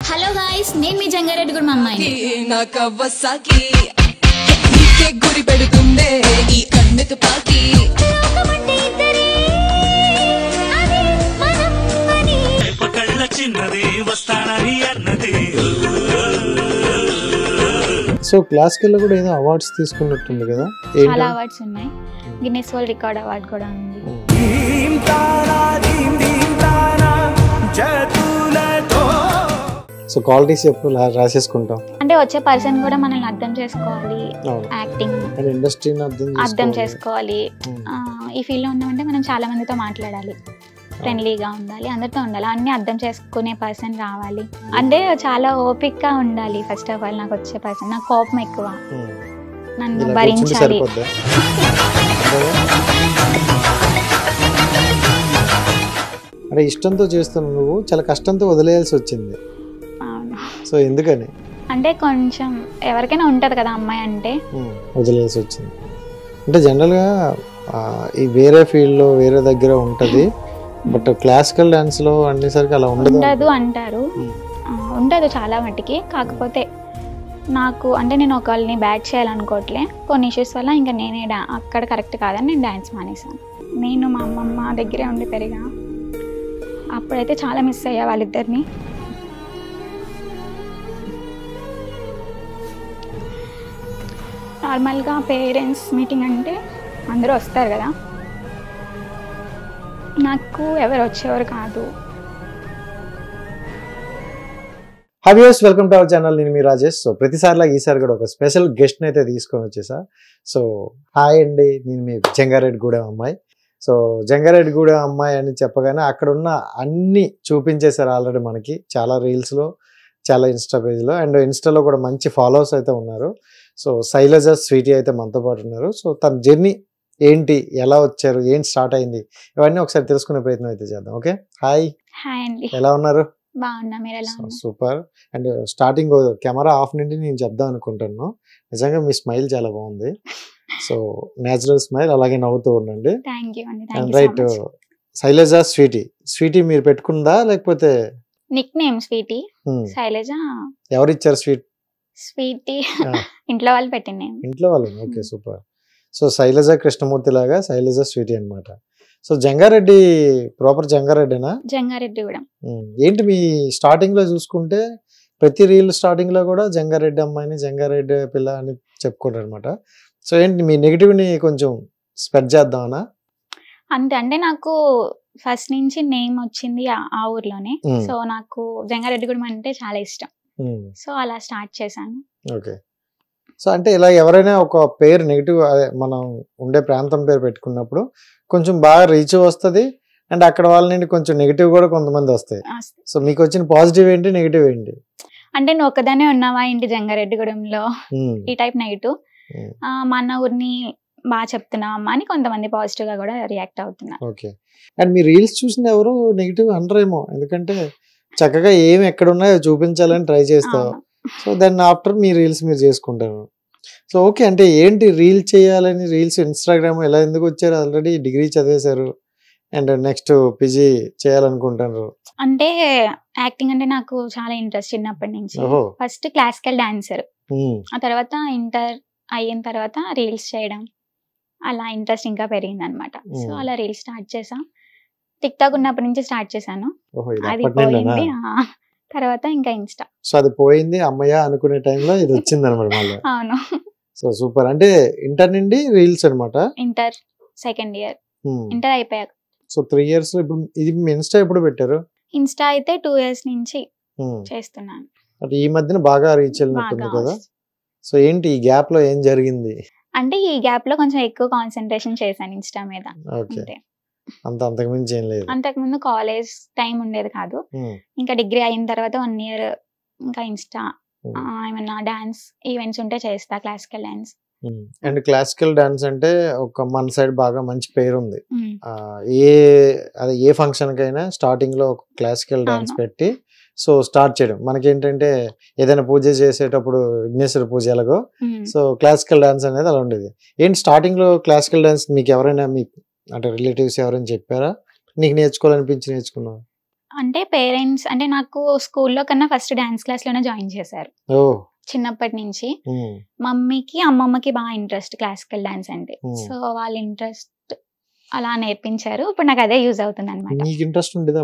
Hello guys, నేను మీ జంగారెడ్డి గుడి అమ్మాయిని. నాకవ్వసాకి నీకే గురి పెడుతుందే ఈ కన్ను తుపాకి. సో క్లాసికల్ లో కూడా ఏదో అవార్డ్స్ తీసుకున్నట్టుంది కదా? చాలా అవార్డ్స్ ఉన్నాయి. గిన్నెస్ వరల్డ్ రికార్డ్ అవార్డ్ కూడా ఉంది. సో క్వాలిటీస్ ఎప్పుడు రాసేసుకుంటాం అంటే వచ్చే పర్సన్ కూడా మనల్ని అర్థం చేసుకోవాలి, యాక్టింగ్ అండ్ ఇండస్ట్రీని అర్థం చేసుకోవాలి. ఈ ఫీల్డ్ లో ఉన్నామంటే మనం చాలా మందితో మాట్లాడాలి, ఫ్రెండ్లీగా ఉండాలి, అందరితో ఉండాలి, అన్ని అర్థం చేసుకునే పర్సన్ రావాలి. అంటే చాలా ఓపిక్గా ఉండాలి. ఫస్ట్ ఆఫ్ ఆల్ నాకు వచ్చే పర్సన్, నాకు కోపం ఎక్కువ, నన్ను భరించాలి. అంటే ఇష్టంతో చేస్తున్నావు నువ్వు, చాలా కష్టంతో వదిలేయాల్సి వచ్చింది. సో ఎందుకని? అంటే కొంచెం ఎవరికైనా ఉంటది కదా అమ్మాయి అంటే, వదిలేయాల్సి వచ్చింది. అంటే జనరల్గా ఈ వేరే ఫీల్డ్లో వేరే దగ్గర ఉంటుంది, బట్ క్లాసికల్ డాన్స్లో అనేసరికి అలా ఉండదు అంటారు. ఉండదు చాలా మట్టికి. కాకపోతే నాకు అంటే నేను ఒకళ్ళని బ్యాట్ చేయాలనుకోవట్లే, కొన్ని ఇష్యూస్ వల్ల ఇంకా నేనే అక్కడ కరెక్ట్ కాదని నేను డ్యాన్స్ మానేసాను. నేను మా అమ్మమ్మ దగ్గరే ఉండి పెరిగా, అప్పుడైతే చాలా మిస్ అయ్యా వాళ్ళిద్దరిని. నార్మల్గా పేరెంట్స్ మీటింగ్ అంటే అందరూ వస్తారు కదా, నాకు ఎవరు వచ్చేవారు కాదు. Hi viewers, welcome to our channel. నేను మీ రాజేష్. సో ప్రతిసారిలా ఈసారి కూడా ఒక స్పెషల్ గెస్ట్ని అయితే తీసుకొని వచ్చేసా. సో హాయ్ అండి, నేను మీ జంగారెడ్డిగూడెం అమ్మాయి. సో జంగారెడ్డిగూడెం అమ్మాయి అని చెప్పగానే అక్కడ ఉన్న అన్ని చూపించేశారు ఆల్రెడీ మనకి, చాలా రీల్స్లో, చాలా ఇన్స్టా పేజ్లో, అండ్ ఇన్స్టాలో కూడా మంచి ఫాలోవర్స్ అయితే ఉన్నారు. సో శైలజ స్వీటీ అయితే మనతో పాటు ఉన్నారు. సో తన జర్నీ ఏంటి, ఎలా వచ్చారు, ఏంటి స్టార్ట్ అయింది, ఇవన్నీ ఒకసారి తెలుసుకునే ప్రయత్నం అయితే చేద్దాం. Okay, hi. హాయ్ అండి, ఎలా ఉన్నారు? బాగున్నా, మీరు ఎలా ఉన్నారు? Super. And starting camera off నుండి నేను చెప్దాం అనుకుంటున్నాను, నిజంగా మీ స్మైల్ చాలా బాగుంది. సో నేచురల్ స్మైల్, అలాగే నవ్వుతూ ఉండండి. రైట్, శైలజ స్వీటీ మీరు పెట్టుకుందా లేకపోతే? నిక్ నేమ్ స్వీటీ, శైలజ ఎవరిచ్చారు? స్వీటీ ఇంట్లో వాళ్ళు పెట్టిన. ఇంట్లో వాళ్ళు. Okay, super. So Sailaja Krishnamurthy లాగా శైలజ స్వీటీ అనమాట. సో జంగారెడ్డి ప్రాపర్ జంగారెడ్డినా? జంగారెడ్డిగూడెం. ఏంటి మీ స్టార్టింగ్ లో చూసుకుంటే ప్రతి రీల్ స్టార్టింగ్ లో కూడా జంగారెడ్డి అమ్మాయిని, జంగారెడ్డి పిల్ల అని చెప్పుకుంటారు అనమాట. సో ఏంటి మీ నెగిటివ్ ని కొంచెం స్ప్రెడ్ చేద్దామనా? అంతే, అంటే నాకు ఫస్ట్ నుంచి నేమ్ వచ్చింది ఆ ఊర్లోనే. సో నాకు జంగారెడ్డిగూడెం అంటే చాలా ఇష్టం. సో అలా స్టార్ట్ చేశాను. ఓకే. సో అంటే ఇలా ఎవరైనా ఒక పేరు నెగిటివ్, మనం ఉండే ప్రాంతం పేరు పెట్టుకున్నప్పుడు కొంచెం బాగా రీచ్ వస్తుంది, అండ్ అక్కడ వాళ్ళ నుండి కొంచెం నెగిటివ్ కూడా కొంతమంది వస్తాయి. సో మీకు వచ్చిన పాజిటివ్ ఏంటి, నెగిటివ్ ఏంటి? అంటే నువ్వు ఒక్కదానే ఉన్నావా ఏంటి జంగారెడ్డిగూడెంలో, ఈ టైప్ నెగిటివ్. మన ఊరిని బాగా చెప్తున్నావు అమ్మా అని కొంతమంది పాజిటివ్ గా కూడా రియాక్ట్ అవుతున్నారు. ఓకే. అండ్ మీ రీల్స్ చూసిన ఎవరు నెగిటివ్ అనరేమో, ఎందుకంటే చక్కగా ఏమి ఎక్కడ ఉన్నాయో చూపించాలని ట్రై చేస్తావు. సో దెన్ ఆఫ్టర్ మీ రీల్స్ మీరు చేసుకుంటారు. సో ఓకే, అంటే ఏంటి రీల్ చేయాలని, రీల్స్ ఇన్స్టాగ్రామ్ ఎలా ఎందుకు వచ్చారు? ఆల్రెడీ డిగ్రీ చదివేశారు అండ్ నెక్స్ట్ పీజీ చేయాలనుకుంటారు. అంటే యాక్టింగ్ అంటే నాకు చాలా ఇంట్రెస్ట్ చిన్నప్పటి నుంచి. ఫస్ట్ క్లాసికల్ డాన్సర్, ఆ తర్వాత ఇంటర్ అయిన తర్వాత రీల్స్ చేయడం, అలా ఇంట్రెస్ట్ ఇంకా పెరిగింది అనమాట. సో అలా రీల్స్ స్టార్ట్ చేసా. టిక్ టాక్ ఉన్నప్పటి నుంచి స్టార్ట్ చేశాను, అది పోయింది. తర్వాత ఇంకా ఇన్స్టా. సో అది పోయింది, అమ్మయ్య అనుకునే టైంలో ఇది వచ్చింది అనమాట మళ్ళీ. అవును. So super. అంటే ఇంటర్ నుండి రీల్స్ అనమాట? ఇంటర్ సెకండ్ ఇయర్, ఇంటర్ అయిపోయాక. So 3 years. ఇప్పుడు ఇది ఇన్స్టా ఎప్పుడు పెట్టారు? ఇన్స్టా అయితే 2 years నుంచి చేస్తున్నాను. అంటే ఈ మధ్యన బాగా రీచ్ వెళ్ళినట్టుంది కదా? సో ఏంటి ఈ గ్యాప్ లో ఏం జరిగింది? అంటే ఈ గ్యాప్ లో కొంచెం ఎక్కువ కాన్సన్ట్రేషన్ చేశాను ఇన్స్టా మీద. ఓకే, అంతకుమించి ఏం లేదు. అంతకుముందు కాలేజ్ టైం ఉండేది కాదు, ఇంకా డిగ్రీ అయిన తర్వాత 1 year ఇంకా ఇన్స్టా, ఏమన్నా డాన్స్ ఈవెంట్స్ ఉంటే చేస్తా, classical dance. And classical dance అంటే ఒక మన సైడ్ బాగా మంచి పేరు ఉంది. ఏ ఫంక్షన్ కైనా స్టార్టింగ్ లో క్లాసికల్ డాన్స్ పెట్టి సో స్టార్ట్ చేయడం. మనకేంటంటే ఏదైనా పూజ చేసేటప్పుడు విఘ్నేశ్వర పూజ ఎలాగో, సో క్లాసికల్ డాన్స్ అనేది అలా ఉండేది. ఏంటి స్టార్టింగ్ లో క్లాసికల్ డాన్స్ మీకు ఎవరైనా, మీ అంటే రిలేటివ్స్ ఎవరైనా చెప్పారా? నీకు నేర్చుకోవాలనిపించి నేర్చుకున్నావు? అంటే పేరెంట్స్ అంటే నాకు స్కూల్లో కన్నా ఫస్ట్ డాన్స్ క్లాస్ లోనే జాయిన్ చేశారు చిన్నప్పటి నుంచి. మమ్మీకి అమ్మమ్మకి బాగా ఇంట్రెస్ట్ క్లాసికల్ డాన్స్ అంటే, సో వాళ్ళ ఇంట్రెస్ట్ అలా నేర్పించారు. ఇప్పుడు నాకు అదే యూజ్ అవుతుంది అనమాట. ఇంట్రెస్ట్ ఉండేది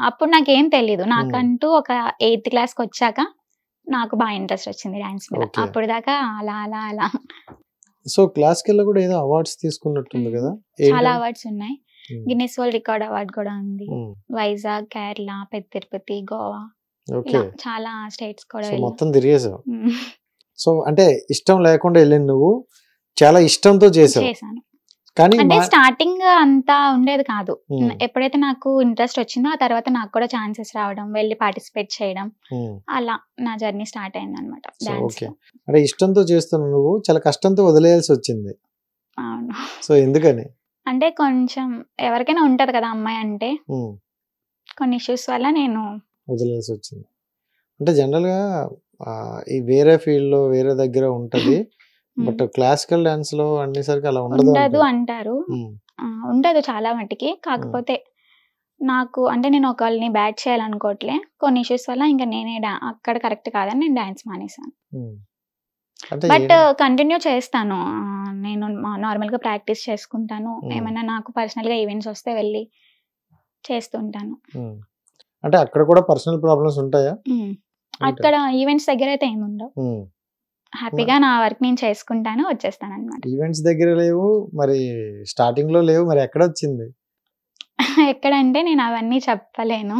అప్పుడు నాకేం తెలీదు, నాకంటూ ఒక 8th క్లాస్కి వచ్చాక నాకు బాగా ఇంట్రెస్ట్ వచ్చింది డాన్స్ మీద. అప్పుడు దాకా అలా అలా అలా. సో క్లాసికల్ లో కూడా ఏదో అవార్డ్స్ తీసుకున్నట్టుంది కదా? చాలా అవార్డ్స్ ఉన్నాయి. గిన్నెస్ వరల్డ్ రికార్డ్ అవార్డ్ కూడా ఉంది. వైజాగ్, కేరళ, పెద్ద తిరుపతి, గోవా, చాలా స్టేట్స్ కూడా మొత్తం తిరిగేసావు. సో అంటే ఇష్టం లేకుండా వెళ్ళింది నువ్వు, చాలా ఇష్టంతో చేశాను. కానీ అంటే స్టార్టింగ్ అంతా ఉండేది కాదు. ఎప్పుడైతే నాకు ఇంట్రెస్ట్ వచ్చిందో ఆ తర్వాత నాకు కూడా ఛాన్సెస్ రావడం, వెళ్ళి పార్టిసిపేట్ చేయడం, అలా నా జర్నీ స్టార్ట్ అయింది అనమాట. అంటే ఇష్టంతో చేస్తున్నా నువ్వు, చాలా కష్టంతో వదిలేయాల్సి వచ్చింది. అవును. సో ఎందుకని? అంటే కొంచెం ఎవరికైనా ఉంటది కదా అమ్మాయి అంటే, కొన్ని ఇష్యూస్ వల్ల నేను వదిలేయాల్సి వచ్చింది. అంటే జనరల్ గా ఈ వేరే ఫీల్డ్ లో వేరే దగ్గర ఉంటది, బట్ క్లాసికల్ డాన్స్ లో అన్నిసరికి అలా ఉండదు అంటారు. ఉండదు చాలా మట్టికి. కాకపోతే నాకు అంటే నేను ఒకళ్ళని బ్యాట్ చేయాలనుకోవట్లే, కొన్ని ఇష్యూస్ వల్ల ఇంకా నేనే అక్కడ కరెక్ట్ కాదని నేను డాన్స్ మానేసాను. బట్ కంటిన్యూ చేస్తాను. నేను నార్మల్ గా ప్రాక్టీస్ చేసుకుంటాను. ఏమైనా నాకు పర్సనల్ గా ఈవెంట్స్ వస్తే వెళ్ళి చేస్తుంటాను. అంటే అక్కడ కూడా పర్సనల్ ప్రాబ్లమ్స్ ఉంటాయా? అక్కడ ఈవెంట్స్ దగ్గర అయితే ఏమి ఉండవు. హ్యాపీగా నా వర్క్ నేను చేసుకుంటాను, వచ్చేస్తాను అనమాట. ఈవెంట్స్ దగ్గర లేవు మరి, స్టార్టింగ్ లో లేవు మరి, ఎక్కడ వచ్చింది? ఎక్కడంటే నేను అవన్నీ చెప్పలేను.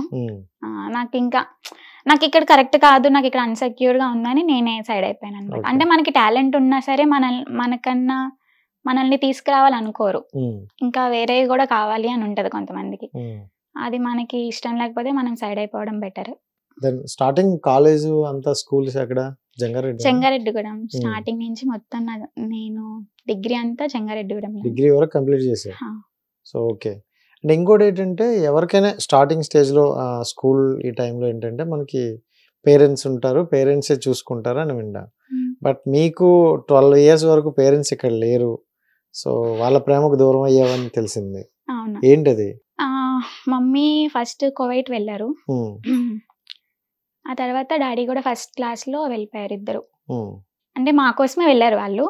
నాకు ఇక్కడ కరెక్ట్ కాదు, నాకు ఇక్కడ అన్సెక్యూర్ గా ఉందని నేనే సైడ్ అయిపోయాను అనమాట. అంటే మనకి టాలెంట్ ఉన్నా సరే మనకన్నా మనల్ని తీసుకురావాలనుకోరు, ఇంకా వేరే కూడా కావాలి అని ఉంటది కొంతమందికి. అది మనకి ఇష్టం లేకపోతే మనం సైడ్ అయిపోవడం బెటర్. స్టార్టింగ్ కాలేజ్ అంతా స్కూల్స్ ఎక్కడ? చెంగారెడ్డిగూడెం. స్టార్టింగ్ నుంచి మొత్తం నేను డిగ్రీ అంతా చెంగారెడ్డిగూడెం. డిగ్రీ వరకు కంప్లీట్ చేశారు. So okay. అండ్ ఇంకోటి ఏంటంటే ఎవరికైనా స్టార్టింగ్ స్టేజ్ లో స్కూల్ ఈ టైంలో ఏంటంటే మనకి పేరెంట్స్ ఉంటారు, పేరెంట్సే చూసుకుంటారు అని విన్నా. బట్ మీకు 12 years వరకు పేరెంట్స్ ఇక్కడ లేరు, సో వాళ్ళ ప్రేమకు దూరం అయ్యావని తెలిసింది. ఏంటది? మమ్మీ ఫస్ట్ కువైట్ వెళ్ళారు, ఆ తర్వాత డాడీ కూడా ఫస్ట్ క్లాస్ లో వెళ్ళిపోయారు ఇద్దరు. అంటే మా కోసమే వెళ్ళారు వాళ్ళు.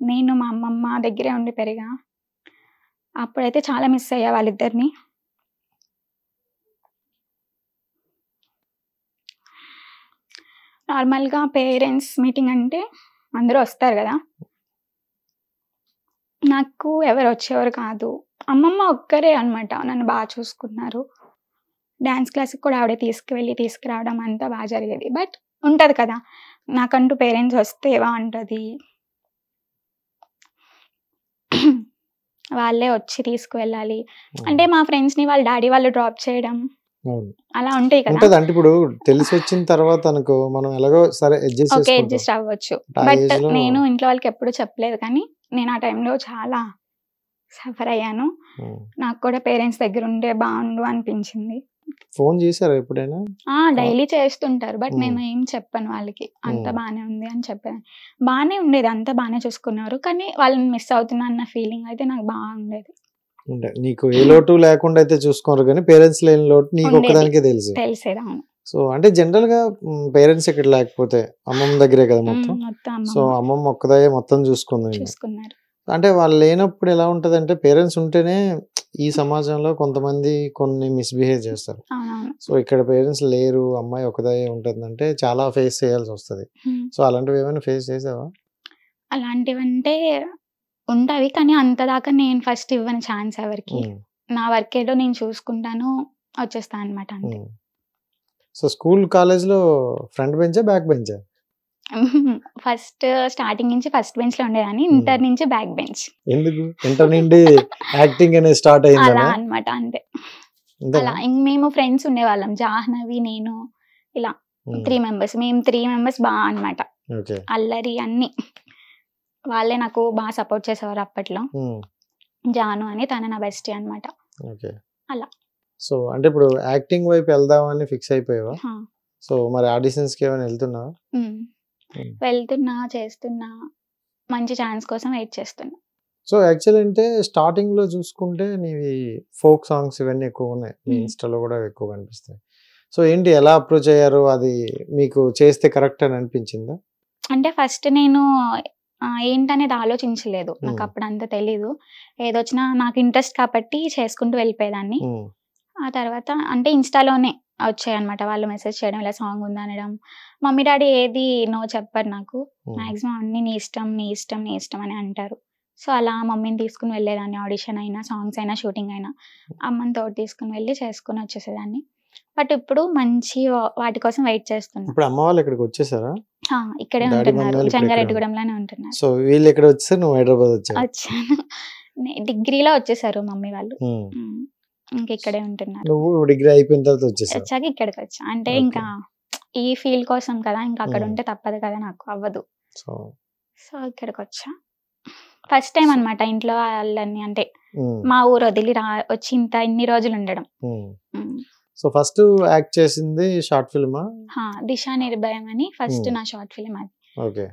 నేను మా అమ్మమ్మ దగ్గరే ఉండి పెరిగా. అప్పుడైతే చాలా మిస్ అయ్యా వాళ్ళిద్దరిని. నార్మల్గా పేరెంట్స్ మీటింగ్ అంటే అందరూ వస్తారు కదా, నాకు ఎవరు వచ్చేవారు కాదు. అమ్మమ్మ ఒక్కరే అనమాట నన్ను బాగా చూసుకున్నారు. డాన్స్ క్లాస్కి కూడా ఆవిడే తీసుకురావడం అంతా బాగా జరిగేది. బట్ ఉంటుంది కదా, నాకంటూ పేరెంట్స్ వస్తే బాగుంటుంది, వాళ్ళే వచ్చి తీసుకువెళ్ళాలి. అంటే మా ఫ్రెండ్స్ని వాళ్ళ డాడీ వాళ్ళు డ్రాప్ చేయడం అలా ఉంటాయి కదా. అంటే ఇప్పుడు తెలిసి వచ్చిన తర్వాత అనుకో మనం ఎలాగో సరే అడ్జస్ట్ అవ్వచ్చు. బట్ నేను ఇంట్లో వాళ్ళకి ఎప్పుడు చెప్పలేదు, కానీ నేను ఆ టైంలో చాలా సఫర్ అయ్యాను. నాకు కూడా పేరెంట్స్ దగ్గర ఉండే బాగుండు అనిపించింది. ఫోన్ చేశారా ఎప్పుడైనా? డైలీ చేస్తుంటారు, బట్ నేను ఏం చెప్పాను వాళ్ళకి. అంత బానే ఉంది అని చెప్పాను. బానే ఉండేది, అంత బానే చూసుకున్నారు, కానీ వాళ్ళని మిస్ అవుతున్నా అన్న ఫీలింగ్ అయితే నాకు బాగా ఉండేది. నీకు ఏ లోటు లేకుండా అయితే చూసుకోరు, కానీ పేరెంట్స్ లేని లోటు నీకు ఒక్కదానికే తెలిసేది. అవును. సో అంటే జనరల్ గా పేరెంట్స్ ఇక్కడ లేకపోతే అమ్మమ్మ దగ్గరే కదా మొత్తం. సో అమ్మమ్మ ఒక్కదాయే మొత్తం చూసుకున్నారు. అంటే వాళ్ళు లేనప్పుడు ఎలా ఉంటది అంటే, పేరెంట్స్ ఉంటేనే ఈ సమాజంలో కొంతమంది కొన్ని మిస్బిహేవ్ చేస్తారు. సో ఇక్కడ పేరెంట్స్ లేరు, అమ్మాయి ఒకదాయే ఉంటుందంటే చాలా ఫేస్ చేయాల్సి వస్తుంది. సో అలాంటివి ఏమైనా ఫేస్ చేసావా? అలాంటివంటే ఉంటాయి, కానీ అంత దాకా నేను ఫస్ట్ ఇవ్వను ఛాన్స్ ఎవరికి. నా వర్క్ ఏదో నేను చూసుకుంటాను, వచ్చేస్తాను అనమాట. అంతే. సో స్కూల్ కాలేజ్ లో ఫ్రంట్ బెంచా బ్యాక్ బెంచా? ఫస్ట్ స్టార్టింగ్ నుంచి ఫస్ట్ బెంచ్ లో ఉండేదాన్ని, ఇంటర్ నుంచి బ్యాక్ బెంచ్. ఎందుకు? ఇంటర్ నుండి యాక్టింగ్ అనేది స్టార్ట్ అయింది అలా అనమాట. అంతే. అలా మేము ఫ్రెండ్స్ ఉండేవాళ్ళం, జాహ్నవి, నేను, ఇలా 3 members. మేము 3 members బాగా అనమాట, అల్లరి అన్ని. వాళ్ళే నాకు బాగా సపోర్ట్ చేసేవారు అప్పట్లో. జాను అని తన నా బెస్టీ అనమాట. అలా. సో అంటే ఇప్పుడు యాక్టింగ్ వైపు వెళ్దామని ఫిక్స్ అయిపోయావా? సో మరి ఆడిషన్స్ కి ఏమైనా వెళ్తున్నా? వెళ్తున్నా, చేస్తున్నా, మంచి ఛాన్స్ కోసం వెయిట్ చేస్తున్నా. సో యాక్చువల్ అంటే స్టార్టింగ్ లో చూసుకుంటే నీవి ఫోక్ సాంగ్స్ ఇవన్నీ ఎక్కువ ఉన్నాయి, మీ ఇన్స్టాలో కూడా ఎక్కువ కనిపిస్తాయి. సో ఏంటి, ఎలా అప్రోచ్ అయ్యారు, అది మీకు చేస్తే కరెక్ట్ అని అనిపించిందా? అంటే ఫస్ట్ నేను ఏంటనేది ఆలోచించలేదు, నాకు అప్పుడు అంత తెలీదు. ఏదొచ్చినా నాకు ఇంట్రెస్ట్ కాబట్టి చేసుకుంటూ వెళ్ళిపోయేదాన్ని. ఆ తర్వాత అంటే ఇన్స్టాలోనే వచ్చాయన్నమాట వాళ్ళు మెసేజ్ చేయడం, ఇలా సాంగ్ ఉందా అనడం. మమ్మీ డాడీ ఏది నో చెప్పారు నాకు, మాక్సిమం అన్ని నీ ఇష్టం నీ ఇష్టం నీ ఇష్టం అని అంటారు. సో అలా మమ్మీని తీసుకుని వెళ్ళేదాన్ని, ఆడిషన్ అయినా సాంగ్స్ అయినా షూటింగ్ అయినా అమ్మని తోటి తీసుకుని వెళ్ళి చేసుకుని వచ్చేసేదాన్ని. బట్ ఇప్పుడు మంచి వాటి కోసం వెయిట్ చేస్తున్నా. ఇప్పుడు అమ్మ వాళ్ళు ఇక్కడికి వచ్చేసారా? ఇక్కడే ఉంటున్నారు, జంగారెడ్డిగూడెంలోనే ఉంటున్నారు. సో వీళ్ళు ఇక్కడ వచ్చేసారు, నువ్వు హైదరాబాద్ వచ్చాను. డిగ్రీలో వచ్చేసారు మమ్మీ వాళ్ళు, ఇంకా ఇక్కడే ఉంటున్నారు. నువ్వు డిగ్రీ అయిపోయిన తర్వాత వచ్చాక ఇక్కడికి వచ్చా. అంటే ఇంకా ఈ ఫీల్డ్ కోసం కదా, ఇంకా అక్కడ ఉంటే తప్పదు కదా, నాకు అవ్వదు. సో ఇక్కడికి వచ్చా. ఫస్ట్ టైం అన్నమాట ఇంట్లో వాళ్ళని, అంటే మా ఊరు వదిలి వచ్చి ఇన్ని రోజులు ఉండడం. సో ఫస్ట్ యాక్ట్ చేసింది షార్ట్ ఫిల్మా? దిశా నిర్భయం అని ఫస్ట్ నా షార్ట్ ఫిల్మ్ అది. ఓకే.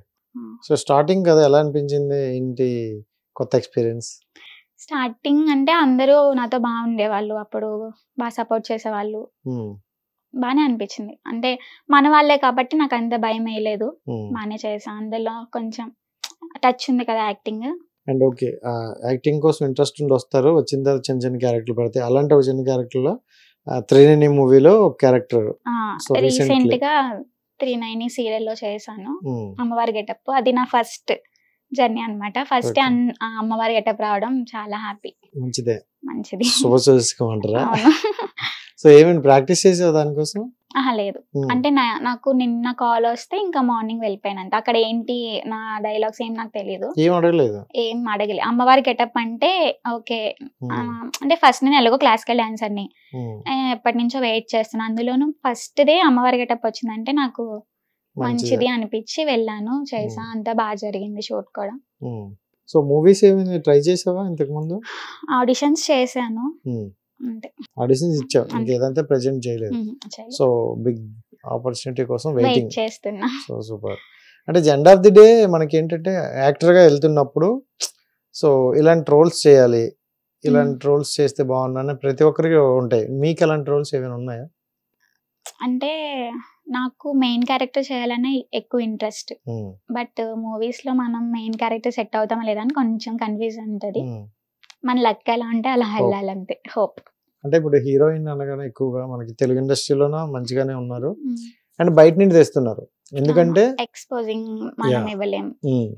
సో స్టార్టింగ్ కదా, ఎలా అనిపించింది, ఏంటి కొత్త ఎక్స్పీరియన్స్? స్టార్టింగ్ అంటే అందరూ నాతో బాగుండేవాళ్ళు, అప్పుడు బాగా సపోర్ట్ చేసేవాళ్ళు, బాగానే అనిపించింది. అంటే మన వాళ్ళే కాబట్టి నాకు అంత భయం వేయలేదు, బాగానే చేసా. అందులో కొంచెం టచ్ ఉంది కదా యాక్టింగ్. అండ్ ఓకే, యాక్టింగ్ కోసం ఇంట్రెస్ట్ ఉండి వస్తారు, వచ్చిన తర్వాత చిన్న చిన్న క్యారెక్టర్లు పడతాయి. అలాంటి చిన్న క్యారెక్టర్లో 390 మూవీలో క్యారెక్టర్ రీసెంట్ గా 390 సీరియల్లో చేశాను, అమ్మవారి గెటప్. అది నా ఫస్ట్ జర్నీ అన్నమాట. ఫస్ట్ అమ్మవారి గెటప్ రావడం చాలా హ్యాపీ. మంచిది శుభసూచకమంటారా? సో ఏమైనా ప్రాక్టీస్ చేసావు దానికోసం? లేదు, అంటే నాకు నిన్న కాల్ వస్తే ఇంకా మార్నింగ్ వెళ్ళిపోయినంత. అక్కడ ఏంటి నా డైలాగ్స్ ఏం నాకు తెలియదు, ఏం అడగలేదు. అమ్మవారి గెటప్ అంటే ఓకే, అంటే ఫస్ట్ నేను ఎలాగో క్లాసికల్ డాన్సర్ ని ఎప్పటి నుంచో వెయిట్ చేస్తాను, అందులోనూ ఫస్ట్ డే అమ్మవారి గెటప్ వచ్చిందంటే నాకు మంచిది అనిపించి వెళ్ళాను, చేసా. అంతా బాగా జరిగింది షూట్ కూడా. సో మూవీస్ ఏమైనా ట్రై చేసావా ఇంతకు ముందు? ఆడిషన్స్ చేశాను, అంతే. ఆడిషన్స్ ఇచ్చావు, ఇంకేదంతా ప్రెజెంట్ చేయలేదు. సో బిగ్ ఆపర్చునిటీ కోసం వెయిటింగ్ చేస్తున్నా. So super. అంటే ఎండ్ ఆఫ్ ది డే మనకి ఏంటంటే యాక్టర్ గా వెళ్తున్నప్పుడు సో ఇలాంటి రోల్స్ చేయాలి, ఇలాంటి రోల్స్ చేస్తే బాగున్నా ప్రతి ఒక్కరికి ఉంటాయి. మీకు అలాంటి రోల్స్ ఏమైనా ఉన్నాయా? అంటే నాకు మెయిన్ క్యారెక్టర్ చేయాలనే ఎక్కువ ఇంట్రెస్ట్, బట్ మూవీస్ లో మనం మెయిన్ క్యారెక్టర్ సెట్ అవుతామా లేదా అని కొంచెం కన్ఫ్యూజన్ ఉంటది. మన లక్ ఎలా ఉంటే అలా వెళ్ళాలంతే, హోప్. అంటే ఇప్పుడు హీరోయిన్ అనగానే ఎక్కువగా మనకి తెలుగు ఇండస్ట్రీలోన మంచిగానే ఉన్నారు, అండ్ బయట నుండి తెస్తున్నారు, ఎందుకంటే ఎక్స్పోజింగ్ మనం ఇవ్వలేం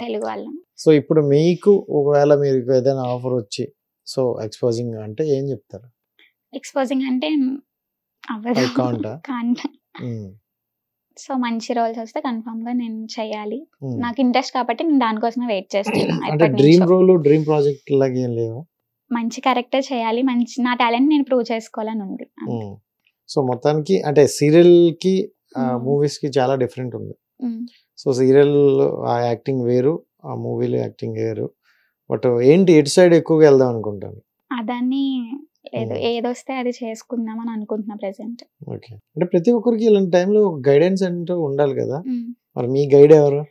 తెలుగు వాళ్ళం. సో ఇప్పుడు మీకు ఒకవేళ మీరు ఏదైనా ఆఫర్ వచ్చి సో ఎక్స్పోజింగ్ అంటే ఏం చెప్తారు? ఎక్స్పోజింగ్ అంటే సో మంచి రోల్స్ వస్తే కన్ఫర్మ్ గా నేను చేయాలి, నాకు ఇంట్రెస్ట్ కాబట్టి నేను దానికోసమే వెయిట్ చేస్తున్నాను. అంటే డ్రీమ్ రోల్, డ్రీమ్ ప్రాజెక్ట్ లాగా ఏం లేవా? మంచి క్యారెక్టర్ చేయాలి, మంచి నా టాలెంట్ నేను ప్రూవ్ చేసుకోవాలని ఉంది. సో మొత్తానికి అంటే సీరియల్ కి మూవీస్ కి చాలా డిఫరెంట్ ఉంది. సో సీరియల్ ఆ యాక్టింగ్ వేరు, ఆ మూవీలో యాక్టింగ్ వేరు. బట్ ఏంటి ఎటు సైడ్ ఎక్కువగా వెళ్దాం అనుకుంటాను? అదాన్ని లేదు, ఏదొస్తే అది చేసుకుందాం అని అనుకుంటున్నా ప్రెసెంట్. ఓకే. అంటే ప్రతి ఒక్కరికి ఇలాంటి టైంలో గైడెన్స్ అంటూ ఉండాలి కదా, మరి మీ గైడ్ ఎవరు?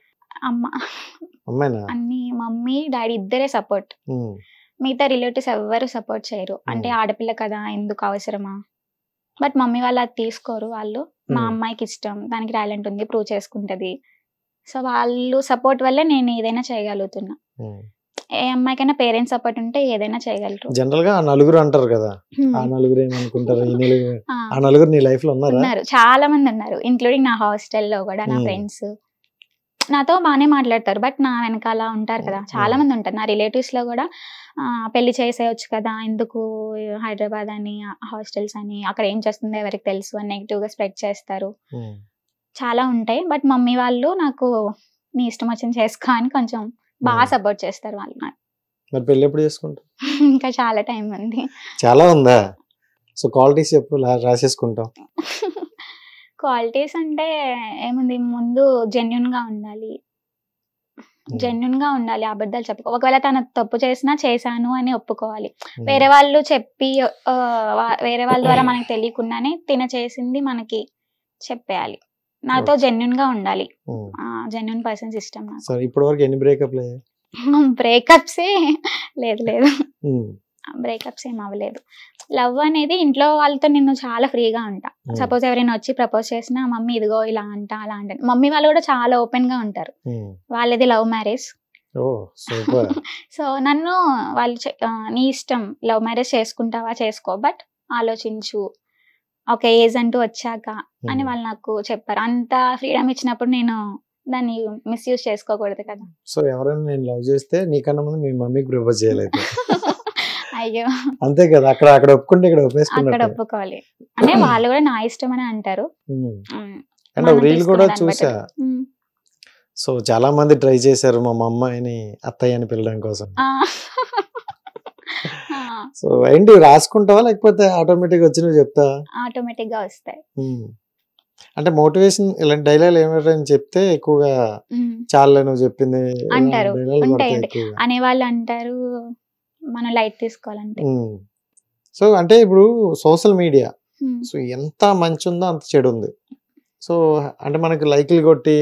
అమ్మాయినా? అన్ని మమ్మీ డాడీ ఇద్దరే సపోర్ట్, మిగతా రిలేటివ్స్ ఎవరు సపోర్ట్ చేయరు. అంటే ఆడపిల్ల కదా ఎందుకు అవసరమా, బట్ మమ్మీ వాళ్ళు అది తీసుకోరు. వాళ్ళు మా అమ్మాయికి ఇష్టం, దానికి టాలెంట్ ఉంది, ప్రూవ్ చేసుకుంటది. సో వాళ్ళు సపోర్ట్ వల్లే నేను ఏదైనా చేయగలుగుతున్నా. ఏ అమ్మాయికైనా పేరెంట్స్ సపోర్ట్ ఉంటే ఏదైనా చేయగలరు. జనరల్ గా నలుగురు అంటారు కదా, ఆ నలుగురు ఏమనుకుంటారు? ఆ నలుగురు నీ లైఫ్ లో ఉన్నారు? చాలా మంది ఉన్నారు, ఇంక్లూడింగ్ నా హాస్టల్లో కూడా నా ఫ్రెండ్స్ నాతో బాగానే మాట్లాడతారు, బట్ నా వెనకాల ఉంటారు కదా చాలా మంది ఉంటారు. నా రిలేటివ్స్ లో కూడా పెళ్లి చేసేయచ్చు కదా, ఎందుకు హైదరాబాద్ అని హాస్టల్స్ అని, అక్కడ ఏం చేస్తుందో ఎవరికి తెలుసు అని నెగిటివ్ గా స్ప్రెడ్ చేస్తారు, చాలా ఉంటాయి. బట్ మమ్మీ వాళ్ళు నాకు నీ ఇష్టం వచ్చింది చేసుకో అని కొంచెం బాగా సపోర్ట్ చేస్తారు వాళ్ళు. మరి పెళ్లి ఎప్పుడు చేసుకుంటారు? ఇంకా చాలా టైం ఉంది. చాలా ఉందా? సో క్వాలిటీస్ చెప్పు, రాసేసుకుంటాం. క్వాలిటీస్ అంటే ఏముంది, ముందు జెన్యున్ గా ఉండాలి, అబద్ధాలు చెప్పుకో. ఒకవేళ తన తప్పు చేసినా చేశాను అని ఒప్పుకోవాలి. వేరే వాళ్ళు చెప్పి వేరే వాళ్ళ ద్వారా మనకి తెలియకుండానే తిన చేసింది మనకి చెప్పేయాలి. నాతో జెన్యున్ గా ఉండాలి, జెన్యున్ పర్సన్స్ ఇష్టం నాకు. ఇప్పటి వరకు ఎన్ని బ్రేకప్? బ్రేకప్సే లేదు లేదు, బ్రేకప్స్ ఏం అవ్వలేదు. లవ్ అనేది ఇంట్లో వాళ్ళతో నేను చాలా ఫ్రీగా ఉంటా. సపోజ్ ఎవరైనా వచ్చి ప్రపోజ్ చేసినా మమ్మీ ఇదిగో ఇలా అంట అలా అంట. మమ్మీ వాళ్ళు కూడా చాలా ఓపెన్ గా ఉంటారు. వాళ్ళది లవ్ మ్యారేజ్. సో నన్ను వాళ్ళు నీ ఇష్టం, లవ్ మ్యారేజ్ చేసుకుంటావా చేసుకో, బట్ ఆలోచించు, ఒక ఏజ్ అంటూ వచ్చాక అని వాళ్ళు నాకు చెప్పారు. అంత ఫ్రీడమ్ ఇచ్చినప్పుడు నేను దాన్ని మిస్యూజ్ చేసుకోకూడదు కదా. సో ఎవరైనా నేను లవ్ చేస్తే నీకన్నా ముందు మీ మమ్మీకి ప్రపోజ్ చేయలేదు. అయ్యో అంతే కదా, అక్కడ ఒప్పుకుంటే ఇక్కడ అక్కడ ఒప్పుకోవాలి. అంటే వాళ్ళు కూడా నా ఇష్టం అని అంటారు. అండ్ రీల్ కూడా చూసా. సో చాలా మంది ట్రై చేశారు మా అమ్మాయిని అత్తయ్య అని పిలవడం కోసం. సో ఏంటి రాసుకుంటావా లేకపోతే ఆటోమేటిక్ వచ్చినవి చెప్తా? ఆటోమేటిక్ గా వస్తాయి. అంటే మోటివేషన్ ఇలాంటి డైలాగ్ ఏమైనా చెప్తే ఎక్కువగా చాలా నువ్వు చెప్పింది అంటారు. అనే వాళ్ళు అంటారు, మనం లైట్ తీసుకోవాలంటే. సో అంటే ఇప్పుడు సోషల్ మీడియా సో ఎంత మంచి ఉందో అంత చెడు ఉంది. సో అంటే మనకి లైక్లు కొట్టి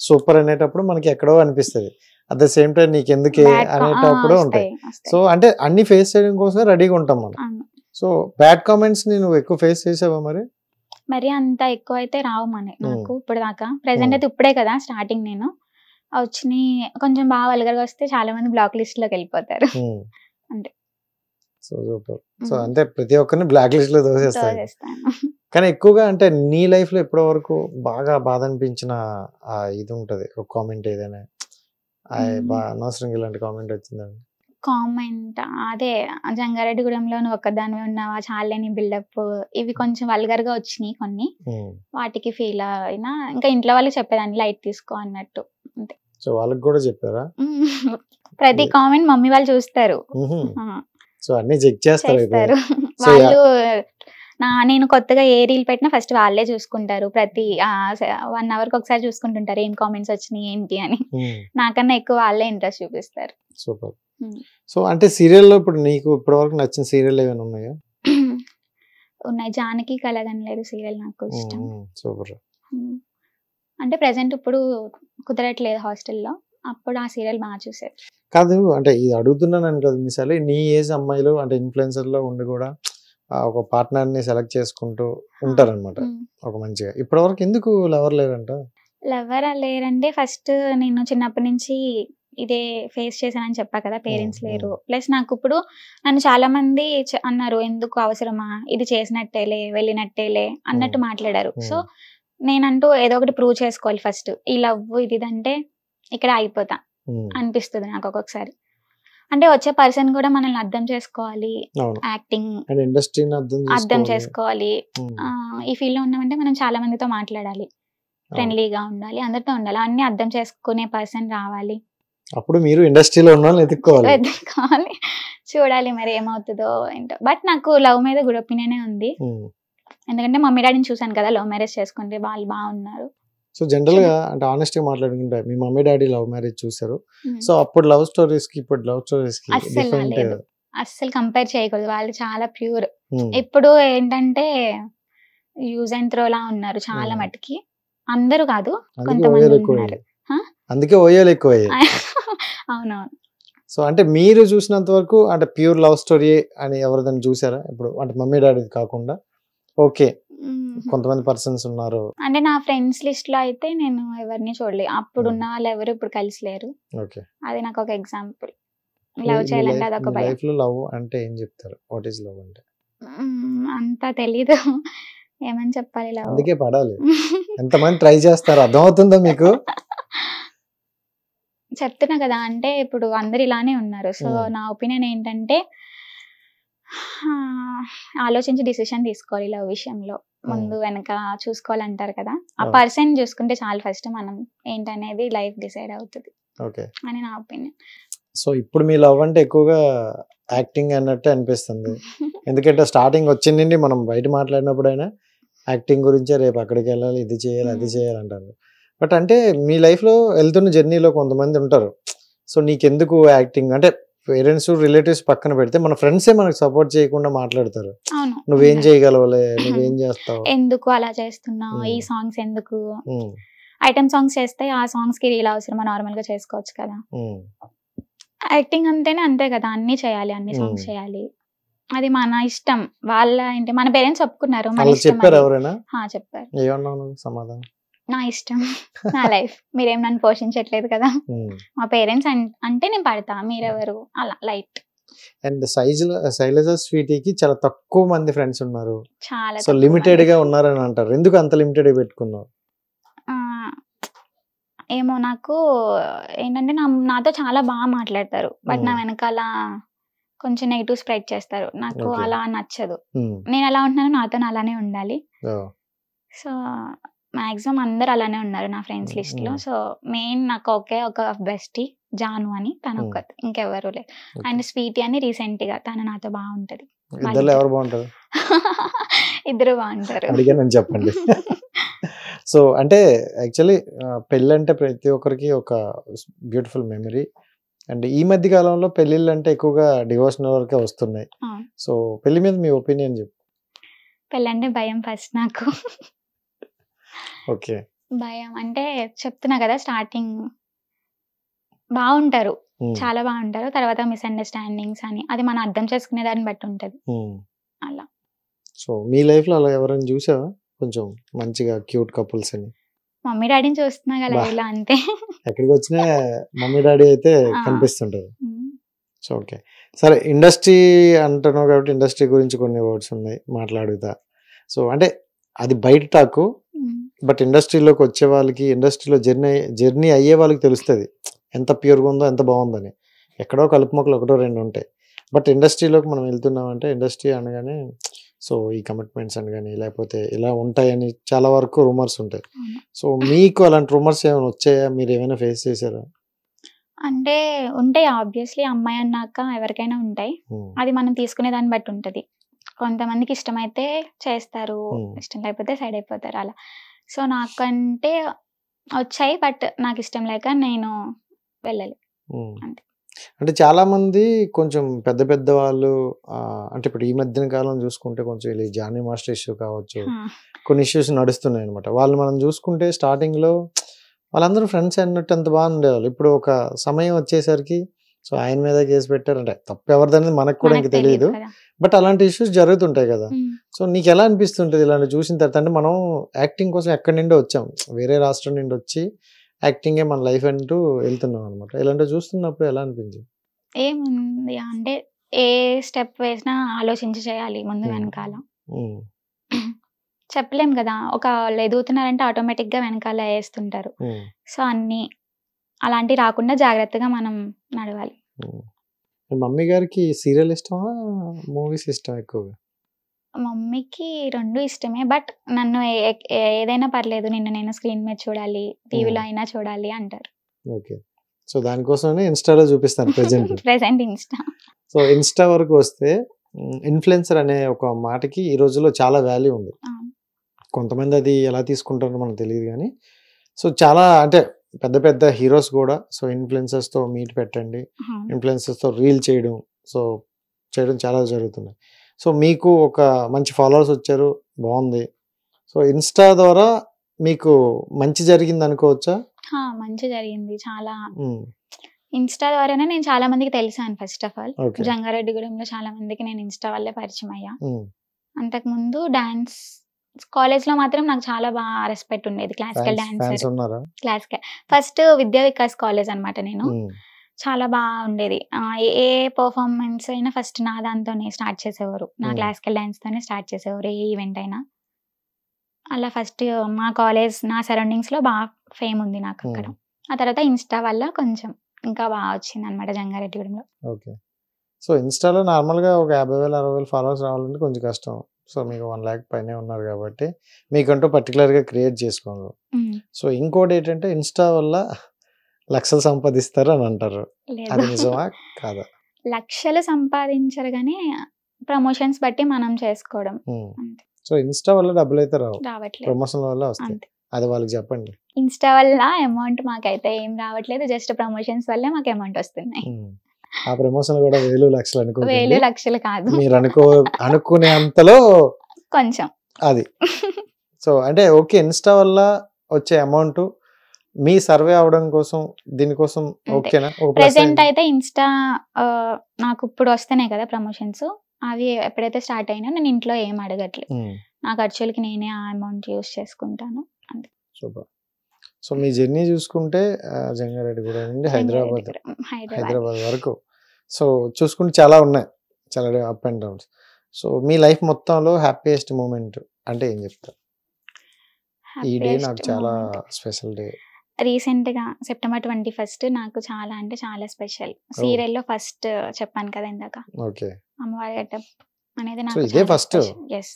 సూపర్ అనేటప్పుడు మనకి ఎక్కడో అనిపిస్తుంది, అట్ ద సేమ్ టైం నీకు ఎందుకే అనేటప్పుడు ఉంటాయి. సో అంటే అన్ని ఫేస్ చేయడం కోసం రెడీగా ఉంటాం మనం. సో బ్యాడ్ కామెంట్స్ ని నువ్వు ఎక్కువ ఫేస్ చేసావా? మరి అంత ఎక్కువ అయితే రావు నాకు ఇప్పుడు దాకా. ప్రెసెంట్ అయితే ఇప్పుడే కదా స్టార్టింగ్. నేను వచ్చినాయి కొంచెం బాగా వల్గర్గా వస్తే చాలా మంది బ్లాక్ లిస్ట్ లోకి వెళ్ళిపోతారు. అంటే సో సూపర్. సో అంటే ప్రతి ఒక్కరిని బ్లాక్ లిస్ట్ లో దోసేస్తాను. కానీ ఎక్కువగా అంటే నీ లైఫ్ లో ఎప్పటి వరకు బాగా బాధ అనిపించిన ఇది ఉంటది ఒక కామెంట్, ఏదైనా అనవసరంగా ఇలాంటి కామెంట్ వచ్చిందండి? కామెంట్ అదే జంగారెడ్డిగూడెంలో నువ్వు ఒక్కదానివే ఉన్నావా, చాలేని బిల్డప్, ఇవి కొంచెం వల్గర్ గా వచ్చినాయి కొన్ని. వాటికి ఫీల్ అయినా ఇంకా ఇంట్లో వాళ్ళకి చెప్పేదాన్ని లైట్ తీసుకో అన్నట్టు. అంతే. సో వాళ్ళకి కూడా చెప్పారా? ప్రతి కామెంట్ మమ్మీ వాళ్ళు చూస్తారు. సో అన్ని చెక్ చేస్తారు వాళ్ళు. నేను కొత్తగా ఏ రీల్ పెట్టినా ఫస్ట్ వాళ్ళే చూసుకుంటారు. ప్రతి 1 hour ఒకసారి చూసుకుంటుంటారు ఏం కామెంట్స్ వచ్చినాయి ఏంటి అని. నాకన్నా ఎక్కువ వాళ్ళే ఇంట్రెస్ట్ చూపిస్తారు. సూపర్. సో అంటే సీరియల్లో ఇప్పుడు నీకు ఇప్పటి వరకు నచ్చిన సీరియల్ ఏమైనా ఉన్నాయా? ఉన్నాయి. జానకి కలగనలేదు సీరియల్ నాకు ఇష్టం. సూపర్. అంటే ప్రెసెంట్ ఇప్పుడు కుదరట్లేదు హాస్టల్లో, అప్పుడు ఆ సీరియల్ బాగా చూసేది. కాదు అంటే ఇది అడుగుతున్నాను కదా, మిసాలి నీ ఏజ్ అమ్మాయిలు అంటే ఇన్ఫ్లుయెన్సర్ లో ఉండి కూడా ఒక పార్ట్నర్ ని సెలెక్ట్ చేసుకుంటూ ఉంటారనమాట ఒక మంచిగా. ఇప్పటి వరకు ఎందుకు లవర్ లేరంట? లవర్ లేరంటే ఫస్ట్ నేను చిన్నప్పటి నుంచి ఇదే ఫేస్ చేశానని చెప్పా కదా, పేరెంట్స్ లేరు. ప్లస్ నాకు ఇప్పుడు నన్ను చాలా మంది అన్నారు ఎందుకు అవసరమా, ఇది చేసినట్టేలే వెళ్ళినట్టేలే అన్నట్టు మాట్లాడారు. సో నేనంటూ ఏదో ఒకటి ప్రూవ్ చేసుకోవాలి ఫస్ట్. ఈ లవ్ ఇది అంటే ఇక్కడ అయిపోతా అనిపిస్తుంది నాకు ఒక్కొక్కసారి. అంటే వచ్చే పర్సన్ కూడా మనల్ని అర్థం చేసుకోవాలి, యాక్టింగ్ ఇండస్ట్రీని అర్థం చేసుకోవాలి. ఈ ఫీల్డ్ లో ఉన్నామంటే మనం చాలా మందితో మాట్లాడాలి, ఫ్రెండ్లీగా ఉండాలి, అందరితో ఉండాలి, అన్ని అర్థం చేసుకునే పర్సన్ రావాలి. అప్పుడు మీరు ఇండస్ట్రీలో ఉన్న ఎత్తుక్కోవాలి, చూడాలి మరి ఏమవుతుందో ఏంటో. బట్ నాకు లవ్ మీద గుడ్ ఒపీనియనే ఉంది. ఎందుకంటే మమ్మీ డాడీని చూసాను కదా, లవ్ మ్యారేజ్ చేసుకుంటే వాళ్ళు బాగున్నారు. సో జనరల్ గా అంటే ఆనెస్ట్ గా మాట్లాడుకుంటే మీ మమ్మీ డాడీ లవ్ మ్యారేజ్ చూసారు. సో అప్పుడు లవ్ స్టోరీస్ కి ఇప్పుడు లవ్ స్టోరీస్ కి అస్సలు కంపేర్ చేయకూడదు. వాళ్ళు చాలా ప్యూర్. ఇప్పుడు ఏంటంటే యూజ్ అండ్ త్రో లా ఉన్నారు చాలా మటుకి. అందరూ కాదు, కొంతమంది ఉన్నారు. అందుకే ఓయాలు ఎక్కువ. అవునవును. సో అంటే మీరు చూసినంత వరకు అంటే ప్యూర్ లవ్ స్టోరీ అని ఎవరిదైనా చూసారా ఇప్పుడు? అంటే మమ్మీ డాడీ కాకుండా ఓకే కొంతమంది పర్సన్స్ ఉన్నారు. అంటే నా ఫ్రెండ్స్ లిస్ట్ లో అయితే నేను ఎవరిని చూడలేదు. అప్పుడు ఉన్న వాళ్ళు ఎవరు ఇప్పుడు కలిసి లేరు. అది నాకు ఒక ఎగ్జాంపుల్. లవ్ చేయాలంటే అదొక భయం. లైఫ్ లో లవ్ అంటే ఏం చెప్తారు? వాట్ ఈస్ లవ్ అంటే? అంత తెలీదు, ఏమని చెప్పాలి లవ్. అందుకే పడాలి. ఎంతమంది ట్రై చేస్తారు, అర్థమవుతుందా మీకు? చెప్తున్నా కదా, అంటే ఇప్పుడు అందరు ఇలానే ఉన్నారు. సో నా ఒపీనియన్ ఏంటంటే ఆలోచించి డిసిషన్ తీసుకోవాలి లవ్ విషయంలో. ముందు వెనక చూసుకోవాలంటారు కదా, ఆ పర్సన్ చూసుకుంటే చాలు. ఫస్ట్ మనం ఏంటనేది లైఫ్ డిసైడ్ అవుతుంది అని నా ఒపీనియన్. సో ఇప్పుడు మీ లవ్ అంటే ఎక్కువగా యాక్టింగ్ అన్నట్టు అనిపిస్తుంది. ఎందుకంటే స్టార్టింగ్ వచ్చిందండి మనం బయట మాట్లాడినప్పుడు అయినా యాక్టింగ్ గురించే, రేపు అక్కడికి వెళ్ళాలి, ఇది చేయాలి, అది చేయాలి అంటారు. బట్ అంటే మీ లైఫ్ లో వెళ్తున్న జర్నీలో కొంతమంది ఉంటారు. సో నీకెందుకు యాక్టింగ్ అంటే పేరెంట్స్ రిలేటివ్స్ పక్కన పెడితే మన ఫ్రెండ్సే మనకు సపోర్ట్ చేయకుండా మాట్లాడతారు. నువ్వేం చేయగలవలే, నువ్వేం చేస్తావు, ఎందుకు అలా చేస్తున్నావు, ఈ సాంగ్స్ ఎందుకు, ఐటమ్ సాంగ్స్ చేస్తే ఆ సాంగ్స్ కి రీల్ అవసరమా, నార్మల్ గా చేసుకోవచ్చు కదా. యాక్టింగ్ అంటేనే అంతే కదా, అన్ని చేయాలి, అన్ని సాంగ్స్ చేయాలి, అది మన ఇష్టం. వాళ్ళ అంటే మన పేరెంట్స్ ఒప్పుకున్నారు, మన ఇష్టం. చెప్పారు ఎవరైనా? చెప్పారు. ఏమన్నావు సమాధానం? నా ఇష్టం, నా లైఫ్, మీరేం నన్ను పోషించట్లేదు కదా, మా పేరెంట్స్ అంటే నేను పడతా, మీరెవరు, అలా లైట్. అండ్ శైలజ స్వీటీకి చాలా తక్కువ మంది ఫ్రెండ్స్ ఉన్నారు, చాలా సో లిమిటెడ్ గా ఉన్నారని అంటారు. ఎందుకు అంత లిమిటెడ్ గా పెట్టుకున్నావు? ఏమో, నాకు ఏంటంటే నాతో చాలా బాగా మాట్లాడతారు, బట్ నా వెనకాల కొంచెం నెగిటివ్ స్ప్రెడ్ చేస్తారు, నాకు అలా నచ్చదు. నేను ఎలా ఉంటున్నానో నాతో అలానే ఉండాలి. సో మాక్సిమం అందరు అలానే ఉన్నారు నా ఫ్రెండ్స్ లిస్ట్ లో. సో మెయిన్ నాకు ఒక బెస్టీ జాను అని, తను ఒక్కటి, ఇంకెవరు లేదు. అండ్ స్వీటీ అని రీసెంట్ గా, తను నాతో బాగుంటది. ఎవరు బాగుంటారు? ఇద్దరు బాగుంటారు. అడిగానని చెప్పండి. సో అంటే యాక్చువల్లీ పెళ్ళి అంటే ప్రతి ఒక్కరికి ఒక బ్యూటిఫుల్ మెమరీ. అండ్ ఈ మధ్య కాలంలో పెళ్ళిళ్ళు అంటే ఎక్కువగా డివోషనల్ వరకే వస్తున్నాయి. సో పెళ్లి మీద మీ ఒపీనియన్ చెప్పు. పెళ్ళి అంటే భయం ఫస్ట్ నాకు. ఓకే, భయం అంటే చెప్తున్నా కదా, స్టార్టింగ్ బాగుంటారు, చాలా బాగుంటారు, తర్వాత మిస్అండర్స్టాండింగ్స్ అని, అది మనం అర్థం చేసుకునే దాన్ని బట్టి ఉంటది అలా. సో మీ లైఫ్ లో అలా ఎవరైనా చూసావా కొంచెం మంచిగా క్యూట్ కపుల్స్ అని? మమ్మీ డాడీని చూస్తున్నా కదా ఇలా, అంతే. ఎక్కడికి వచ్చినా మమ్మీ డాడీ అయితే కనిపిస్తుంటారు. సో ఓకే, సరే, ఇండస్ట్రీ అంటున్నావు కాబట్టి ఇండస్ట్రీ గురించి కొన్ని వర్డ్స్ ఉన్నాయి, మాట్లాడుతా. సో అంటే అది బయట టాకు, బట్ ఇండస్ట్రీలోకి వచ్చే వాళ్ళకి, ఇండస్ట్రీలో జర్నీ అయ్యే వాళ్ళకి తెలుస్తుంది ఎంత ప్యూర్గా ఉందో, ఎంత బాగుందని. ఎక్కడో కలుపు మొక్కలు ఒకటో రెండు ఉంటాయి, బట్ ఇండస్ట్రీలోకి మనం వెళ్తున్నామంటే, ఇండస్ట్రీ అనగానే సో ఈ కమిట్మెంట్స్ అని కానీ లేకపోతే ఇలా ఉంటాయని చాలా వరకు రూమర్స్ ఉంటాయి. సో మీకు అలాంటి రూమర్స్ ఏమైనా వచ్చాయా? మీరు ఏమైనా ఫేస్ చేశారా? అంటే ఉంటాయి ఆబ్వియస్లీ, అమ్మాయి అన్నాక ఎవరికైనా ఉంటాయి, అది మనం తీసుకునే దాన్ని బట్టి ఉంటది. కొంతమందికి ఇష్టమైతే చేస్తారు, ఇష్టం లేకపోతే సైడ్ అయిపోతారు అలా. సో నాకంటే వచ్చాయి, బట్ నాకు ఇష్టం లేక నేను వెళ్ళాలి అంతే. అంటే చాలా మంది కొంచెం పెద్ద పెద్ద వాళ్ళు, అంటే ఇప్పుడు ఈ మధ్యన కాలం చూసుకుంటే కొంచెం ఇలా జానీ మాస్టర్ ఇష్యూ కావచ్చు, కొన్ని ఇష్యూస్ నడుస్తున్నాయి అనమాట. వాళ్ళు మనం చూసుకుంటే స్టార్టింగ్ లో వాళ్ళందరూ ఫ్రెండ్స్ అన్నట్టు అంత బాగా ఉండేవాళ్ళు. ఇప్పుడు ఒక సమయం వచ్చేసరికి సో ఆయన మీద కేసు పెట్టారంటే తప్పు ఎవరిదనేది మనకు కూడా ఇంకా తెలియదు, బట్ అలాంటి ఇష్యూస్ జరుగుతుంటాయి కదా. సో నీకు ఎలా అనిపిస్తుంటది ఇలాంటి చూసిన తర్వాత? అంటే మనం యాక్టింగ్ కోసం ఎక్కడి నుండి వచ్చాం, వేరే రాష్ట్రం నుండి వచ్చి యాక్టింగే మన లైఫ్ అంటూ వెళ్తున్నాం అనమాట. ఇలాంటివి చూస్తున్నప్పుడు ఎలా అనిపించింది? ఏముంది అంటే, ఏ స్టెప్ వేసినా ఆలోచించి చేయాలి ముందు వెనకాల. చెప్పలేం కదా, ఒక వాళ్ళు ఎదుగుతున్నారంటే ఆటోమేటిక్ గా వెనకాల వేస్తుంటారు. సో అన్ని అలాంటివి రాకుండా జాగ్రత్తగా మనం నడవాలి. మమ్మీ గారికి సీరియల్ ఇష్టమా, మూవీస్ ఇష్టం ఎక్కువగా? మమ్మీకి రెండు ఇష్టమే, బట్ నన్ను ఏదైనా పర్లేదు, నిన్ను నేను స్క్రీన్ మీద చూడాలి, టీవీలో అయినా చూడాలి అంటారు. ఓకే, సో దానికోసమే ఇన్స్టాలో చూపిస్తాను ప్రెసెంట్ ఇన్స్టా. సో ఇన్స్టా వరకు వస్తే ఇన్ఫ్లుయెన్సర్ అనే ఒక మాటకి ఈ రోజుల్లో చాలా వాల్యూ ఉంది. కొంతమంది అది ఎలా తీసుకుంటారో మనకు తెలియదు కానీ, సో చాలా అంటే పెద్ద పెద్ద హీరోస్ కూడా సో ఇన్ఫ్లుయెన్సర్స్తో మీట్ పెట్టండి, ఇన్ఫ్లుయెన్సర్స్తో రీల్ చేయడం, సో చేయడం చాలా జరుగుతున్నాయి. సో మీకు ఒక మంచి ఫాలోవర్స్ వచ్చారు, బాగుంది. సో ఇన్స్టా ద్వారా మీకు మంచి జరిగింది అనుకోవచ్చా? మంచి జరిగింది చాలా. ఇన్స్టా ద్వారానే నేను చాలా మందికి తెలిసాను. ఫస్ట్ ఆఫ్ ఆల్ జంగారెడ్డిగూడెంలో చాలా మందికి నేను ఇన్స్టా వల్లే పరిచయం అయ్యా. అంతకుముందు డాన్స్ కాలేజ్ లో మాత్రం నాకు చాలా బాగా రెస్పెక్ట్ ఉండేది. క్లాసికల్ డాన్సర్, క్లాసికల్ ఫస్ట్ విద్యా వికాస్ కాలేజ్ అనమాట. నేను చాలా బాగా ఉండేది. ఏ పర్ఫార్మెన్స్ అయినా ఫస్ట్ నా దాంతోనే స్టార్ట్ చేసేవారు, నా క్లాసికల్ డాన్స్ తోనే స్టార్ట్ చేసేవారు ఏ ఈవెంట్ అయినా. అలా ఫస్ట్ మా కాలేజ్ నా సరౌండింగ్స్ లో బాగా ఫేమ్ ఉంది నాకు అక్కడ. ఆ తర్వాత ఇన్స్టా వల్ల కొంచెం ఇంకా బాగా వచ్చింది అనమాట జంగారెడ్డిగూడెంలో. ఓకే, సో ఇన్స్టాలో నార్మల్గా ఒక 50,000 60,000 ఫాలోవర్స్ రావాలంటే కొంచెం కష్టం. సో మీకు 1 lakh పైనే ఉన్నారు కాబట్టి మీకంటూ పర్టికులర్గా క్రియేట్ చేసుకోండి. సో ఇంకోటి ఏంటంటే ఇన్స్టా వల్ల లక్షలు సంపాదిస్తారు అని అంటారు, అది నిజమా కాదా? లక్షలు సంపాదించరు కానీ ప్రమోషన్స్ బట్టి మనం చేసుకోవడం. సో ఇన్స్టా వల్ల డబ్బులు అయితే రావట్లేదు, ప్రమోషన్ వల్ల వస్తాయి, అది వాళ్ళకి చెప్పండి. ఇన్స్టా వల్ల అమౌంట్ మాకైతే ఏం రావట్లేదు, జస్ట్ ప్రమోషన్స్ వల్లే మాకు అమౌంట్ వస్తున్నాయి. ఆ ప్రమోషన్ కూడా 1,000 లక్షలు అనుకో, 1,000 లక్షలు కాదు, మీరు అనుకునే అంతలో కొంచెం అది. సో అంటే ఓకే, ఇన్స్టా వల్ల వచ్చే అమౌంట్ మీ సర్వే అవడం కోసం దీనికోసం ఓకేనా? ప్రెసెంట్ అయితే ఇన్స్టా నాకు ఇప్పుడు వస్తున్నాయి కదా ప్రమోషన్స్, అవి ఎప్పుడైతే స్టార్ట్ అయినా నేను ఇంట్లో ఏం అడగట్లేదు, నా ఖర్చులకి నేనే ఆ అమౌంట్ యూస్ చేసుకుంటాను. సూపర్. సో మీ జర్నీ చూసుకుంటే జంగారెడ్డిగూడ నుండి హైదరాబాద్ వరకు సో చూసుకుంటే చాలా ఉన్నాయి, చాలా up and downs. So me life మొత్తంలో హ్యాపీయెస్ట్ మూమెంట్ అంటే ఏం చెప్తారు? ఈ డే నాకు చాలా స్పెషల్ డే. రీసెంట్ గా September 21 నాకు చాలా అంటే చాలా స్పెషల్. సీరియల్లో ఫస్ట్ చెప్పాను కదా ఇందాక, అమ్మవారి గెటప్ అనేది నాకు ఫస్ట్. ఎస్,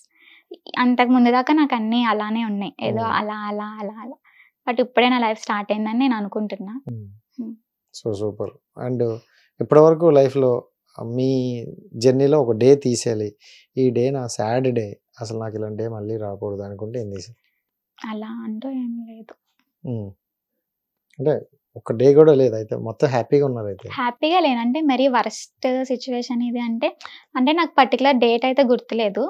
అంతకు ముందు దాకా నాకు అన్ని అలానే ఉన్నాయి, ఏదో అలా అలా అలా అలా, బట్ ఇప్పుడే నా లైఫ్ స్టార్ట్ అయిందని నేను అనుకుంటున్నా. So super. అండ్ ఇప్పటి వరకు లైఫ్ లో మీ జర్నీలో ఒక డే తీసేయాలి, ఈ డే నా సాడ్ డే, అసలు నాకు ఇలాంటి డే మళ్ళీ రాకూడదు అనుకుంటే ఏం తీసేది? అలా అంటూ ఏం లేదు, అంటే ఒక డే కూడా లేదు అయితే మొత్తం హ్యాపీగా ఉన్నారు? అయితే హ్యాపీగా లేనంటే మరీ వరస్ట్ సిచ్యువేషన్ ఇది అంటే నాకు పర్టికులర్ డేట్ అయితే గుర్తులేదు.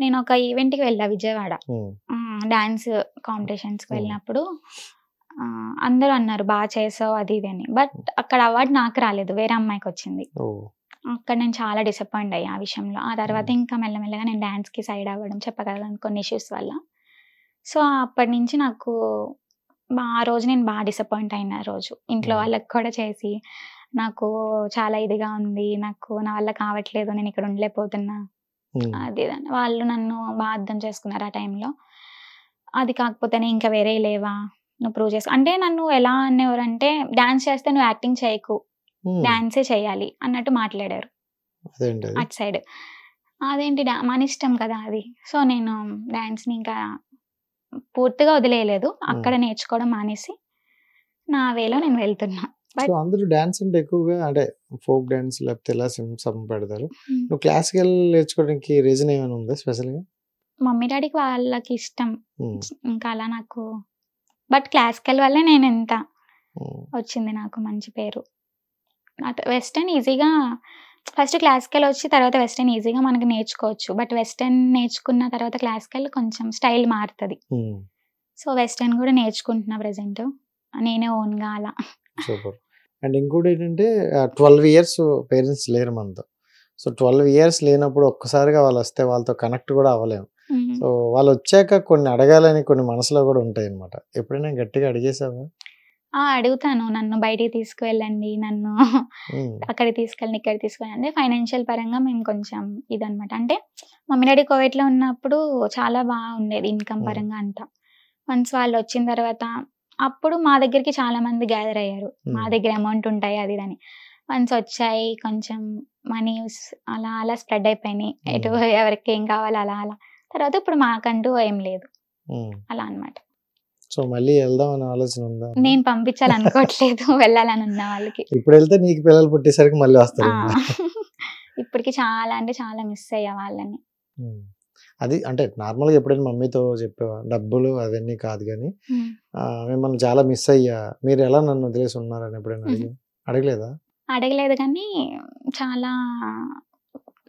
నేను ఒక ఈవెంట్కి వెళ్ళా విజయవాడ, డాన్స్ కాంపిటీషన్స్కి వెళ్ళినప్పుడు అందరూ అన్నారు బాగా చేసావు అది ఇది అని, బట్ అక్కడ అవార్డు నాకు రాలేదు, వేరే అమ్మాయికి వచ్చింది. అక్కడ నేను చాలా డిసప్పాయింట్ అయ్యా ఆ విషయంలో. ఆ తర్వాత ఇంకా మెల్లమెల్లగా నేను డాన్స్కి సైడ్ అవ్వడం, చెప్పగలను కొన్ని ఇష్యూస్ వల్ల. సో అప్పటి నుంచి నాకు ఆ రోజు నేను బాగా డిసప్పాయింట్ అయిన రోజు, ఇంట్లో వాళ్ళకి కూడా చేసి నాకు చాలా ఇదిగా ఉంది, నాకు నా వల్ల కావట్లేదు, నేను ఇక్కడ ఉండలేకపోతున్నా అది వాళ్ళు నన్ను బాగా అర్థం చేసుకున్నారు ఆ టైంలో. అది కాకపోతేనే ఇంకా వేరే లేవా నువ్వు ప్రూవ్ చేసుకో అంటే, నన్ను ఎలా అనేవారంటే డాన్స్ చేస్తే నువ్వు యాక్టింగ్ చేయకు, డాన్సే చేయాలి అన్నట్టు మాట్లాడారు అటు సైడ్. అదేంటి మన ఇష్టం కదా అది. సో నేను డాన్స్ని ఇంకా పూర్తిగా వదిలేయలేదు, అక్కడ నేర్చుకోవడం మానేసి నా వేలో నేను వెళ్తున్నా. అందరూ డాన్స్ అంటే ఎక్కువగా అంటే ఫోక్ డాన్స్ లేకపోతే ఇలా సింసం పెడతారు, నువ్వు క్లాసికల్ నేర్చుకోవడానికి రీజన్ ఏమైనా ఉందా స్పెషల్గా? మమ్మీ డాడీకి వాళ్ళకి ఇష్టం, ఇంకా అలా నాకు, బట్ క్లాసికల్ వల్లే నేను ఎంత వచ్చింది నాకు మంచి పేరు. వెస్టర్న్ ఈజీగా ఫస్ట్ క్లాసికల్ వచ్చి తర్వాత వెస్టర్న్ ఈజీగా మనకి నేర్చుకోవచ్చు, బట్ వెస్టర్న్ నేర్చుకున్న తర్వాత క్లాసికల్ కొంచెం స్టైల్ మారుతుంది. సో వెస్టర్న్ కూడా నేర్చుకుంటున్నా ప్రెసెంట్ నేనే ఓన్గా అలా. సూపర్. అండ్ ఇంకోటి ఏంటంటే 12 years పేరెంట్స్ లేరు మనతో. సో 12 years లేనప్పుడు ఒక్కసారిగా వాళ్ళు వస్తే వాళ్ళతో కనెక్ట్ కూడా అవ్వలేము. సో వాళ్ళు వచ్చాక కొన్ని అడగాలని కొన్ని మనసులో కూడా ఉంటాయి అనమాట. ఎప్పుడైనా గట్టిగా అడిగేసావా? అడుగుతాను, నన్ను బయటికి తీసుకువెళ్ళండి, నన్ను అక్కడికి తీసుకెళ్ళండి, ఇక్కడ తీసుకెళ్ళండి. అంటే ఫైనాన్షియల్ పరంగా మేము కొంచెం ఇదనమాట. అంటే మమ్మీ డాడీ కోవిడ్లో ఉన్నప్పుడు చాలా బాగా ఉండేది ఇన్కమ్ పరంగా అంతా. వన్స్ వాళ్ళు వచ్చిన తర్వాత అప్పుడు మా దగ్గరికి చాలా మంది గ్యాదర్ అయ్యారు, మా దగ్గర అమౌంట్ ఉంటాయి అది అని. వన్స్ వచ్చాయి కొంచెం మనీ అలా అలా స్ప్రెడ్ అయిపోయినాయి, ఎటు ఎవరికి ఏం కావాలి అలా అలా. తర్వాత ఇప్పుడు మాకంటూ ఏం లేదు అలా అనమాట. సో మళ్ళీ వెళ్దాం అనే ఆలోచన ఉందా? నేను పంపించాలనుకోవట్లేదు, వెళ్ళాలని ఉన్న వాళ్ళకి. ఇప్పుడు వెళ్తే నీకు పిల్లలు పుట్టేసరికి మళ్ళీ వస్తారు. ఇప్పటికి చాలా అంటే చాలా మిస్ అయ్యా వాళ్ళని. అది అంటే నార్మల్గా ఎప్పుడైనా మమ్మీతో చెప్పేవా? డబ్బులు అవన్నీ కాదు కానీ మిమ్మల్ని చాలా మిస్ అయ్యా, మీరు ఎలా నన్ను వదిలేసి ఉన్నారని ఎప్పుడైనా అడగలేదా? అడగలేదు కానీ చాలా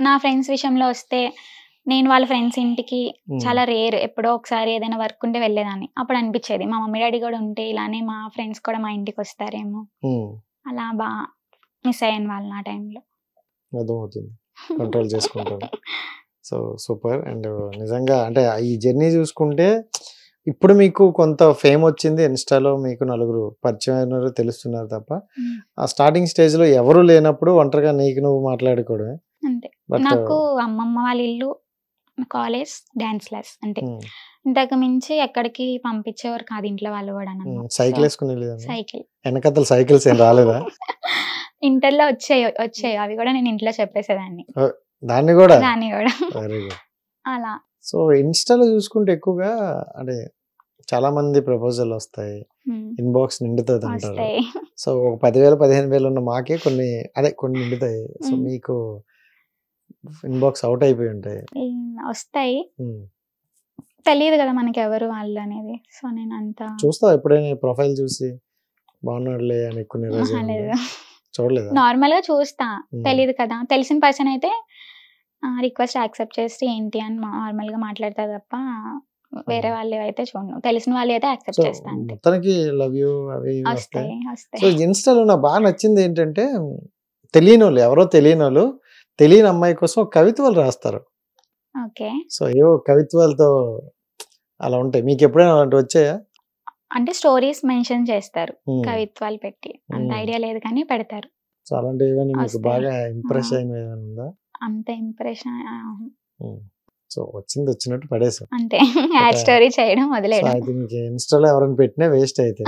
నా ఫ్రెండ్స్ విషయంలో వస్తే నేను వాళ్ళ ఫ్రెండ్స్ ఇంటికి చాలా రేర్, ఎప్పుడో ఒకసారి ఏదైనా వర్క్ ఉంటే వెళ్ళేదాన్ని. అప్పుడు అనిపించేది మా మమ్మీ డాడీ కూడా ఉంటే ఇలానే మా ఫ్రెండ్స్ కూడా మా ఇంటికి వస్తారేమో, అలా బాగా మిస్ అయ్యాను వాళ్ళని ఆ టైంలో. అర్థమవుతుంది, కంట్రోల్ చేసుకుంటాను. So super. అండ్ నిజంగా అంటే ఈ జర్నీ చూసుకుంటే ఇప్పుడు మీకు కొంత ఫేమ్ వచ్చింది, ఇన్స్టాలో మీకు నలుగురు పరిచయం అయినారు, తెలుస్తున్నారు తప్ప ఆ స్టార్టింగ్ స్టేజ్లో ఎవరు లేనప్పుడు ఒంటరిగా నీకు నువ్వు మాట్లాడుకోవడమే. అంతే, నాకు అమ్మమ్మ వాళ్ళ ఇల్లు, కాలేజ్, డాన్స్ క్లాస్ అంతే. ఇంతకు మించి ఎక్కడికి పంపించేవారు కాదు ఇంట్లో వాళ్ళు కూడా. సైకిల్ వేసుకుని సైకిల్ వెనకతలు సైకిల్స్ ఏం రాలేదా? ఇంటర్లో వచ్చాయి అవి కూడా నేను ఇంట్లో చెప్పేసేదాన్ని, దాన్ని కూడా అలా. సో ఇన్స్టాలో చూసుకుంటే ఎక్కువగా అంటే చాలా మంది ప్రపోజల్ వస్తాయి, ఇన్బాక్స్ నిండుతుంది అంటారు. సో ఒక 10,000 15,000 ఉన్న మాకే కొన్ని నిండుతాయి. సో మీకు ఇన్బాక్స్ అవుట్ అయిపోయి ఉంటాయి. వస్తాయి, తెలియదు కదా మనకి ఎవరు వాళ్ళు అనేది. సో నేను అంతా చూస్తావు ఎప్పుడైనా ప్రొఫైల్ చూసి బాగున్నాడులే అని కొన్ని రోజులు చూడలేదు? నార్మల్ గా చూస్తా, తెలియదు కదా. తెలిసిన పర్సన్ అయితే రిక్వెస్ట్ యాక్సెప్ట్ చేసి ఏంటి అని నార్మల్ గా మాట్లాడతా తప్ప వేరే వాళ్ళు అయితే చూడను, తెలిసిన వాళ్ళు అయితే యాక్సెప్ట్ సో చేస్తాను అంతే. మొత్తానికి లవ్ యూ అవి ఇవి వస్తాయి. వస్తాయి సో ఇన్స్టాలో నాకు బాగా నచ్చింది ఏంటంటే తెలియని వాళ్ళు, ఎవరో తెలియని వాళ్ళు తెలియని అమ్మాయి కోసం కవిత్వాలు రాస్తారు. ఓకే. సో ఏవో కవిత్వాలతో అలా ఉంటాయి. మీకు ఎప్పుడైనా అలాంటివి వచ్చాయా? అంటే స్టోరీస్ మెన్షన్ చేస్తారు, ఉమ్. కవిత్వాలు పెట్టి, అంత ఐడియా లేదు కానీ పెడతారు. సో అలాంటివి ఏమైనా మీకు వస్తాయి. బాగా ఇంప్రెస్ అయినవి ఏమైనా ఉందా? అంత ఇంప్రెషన్ సో వచ్చింది వచ్చినట్టు పడేసాం. అంతే, యాడ్ స్టోరీ చేయడం సో వదిలేయడం. అయితే మీకు ఇన్స్టాలో ఎవరైనా పెట్టినా వేస్ట్ అయితే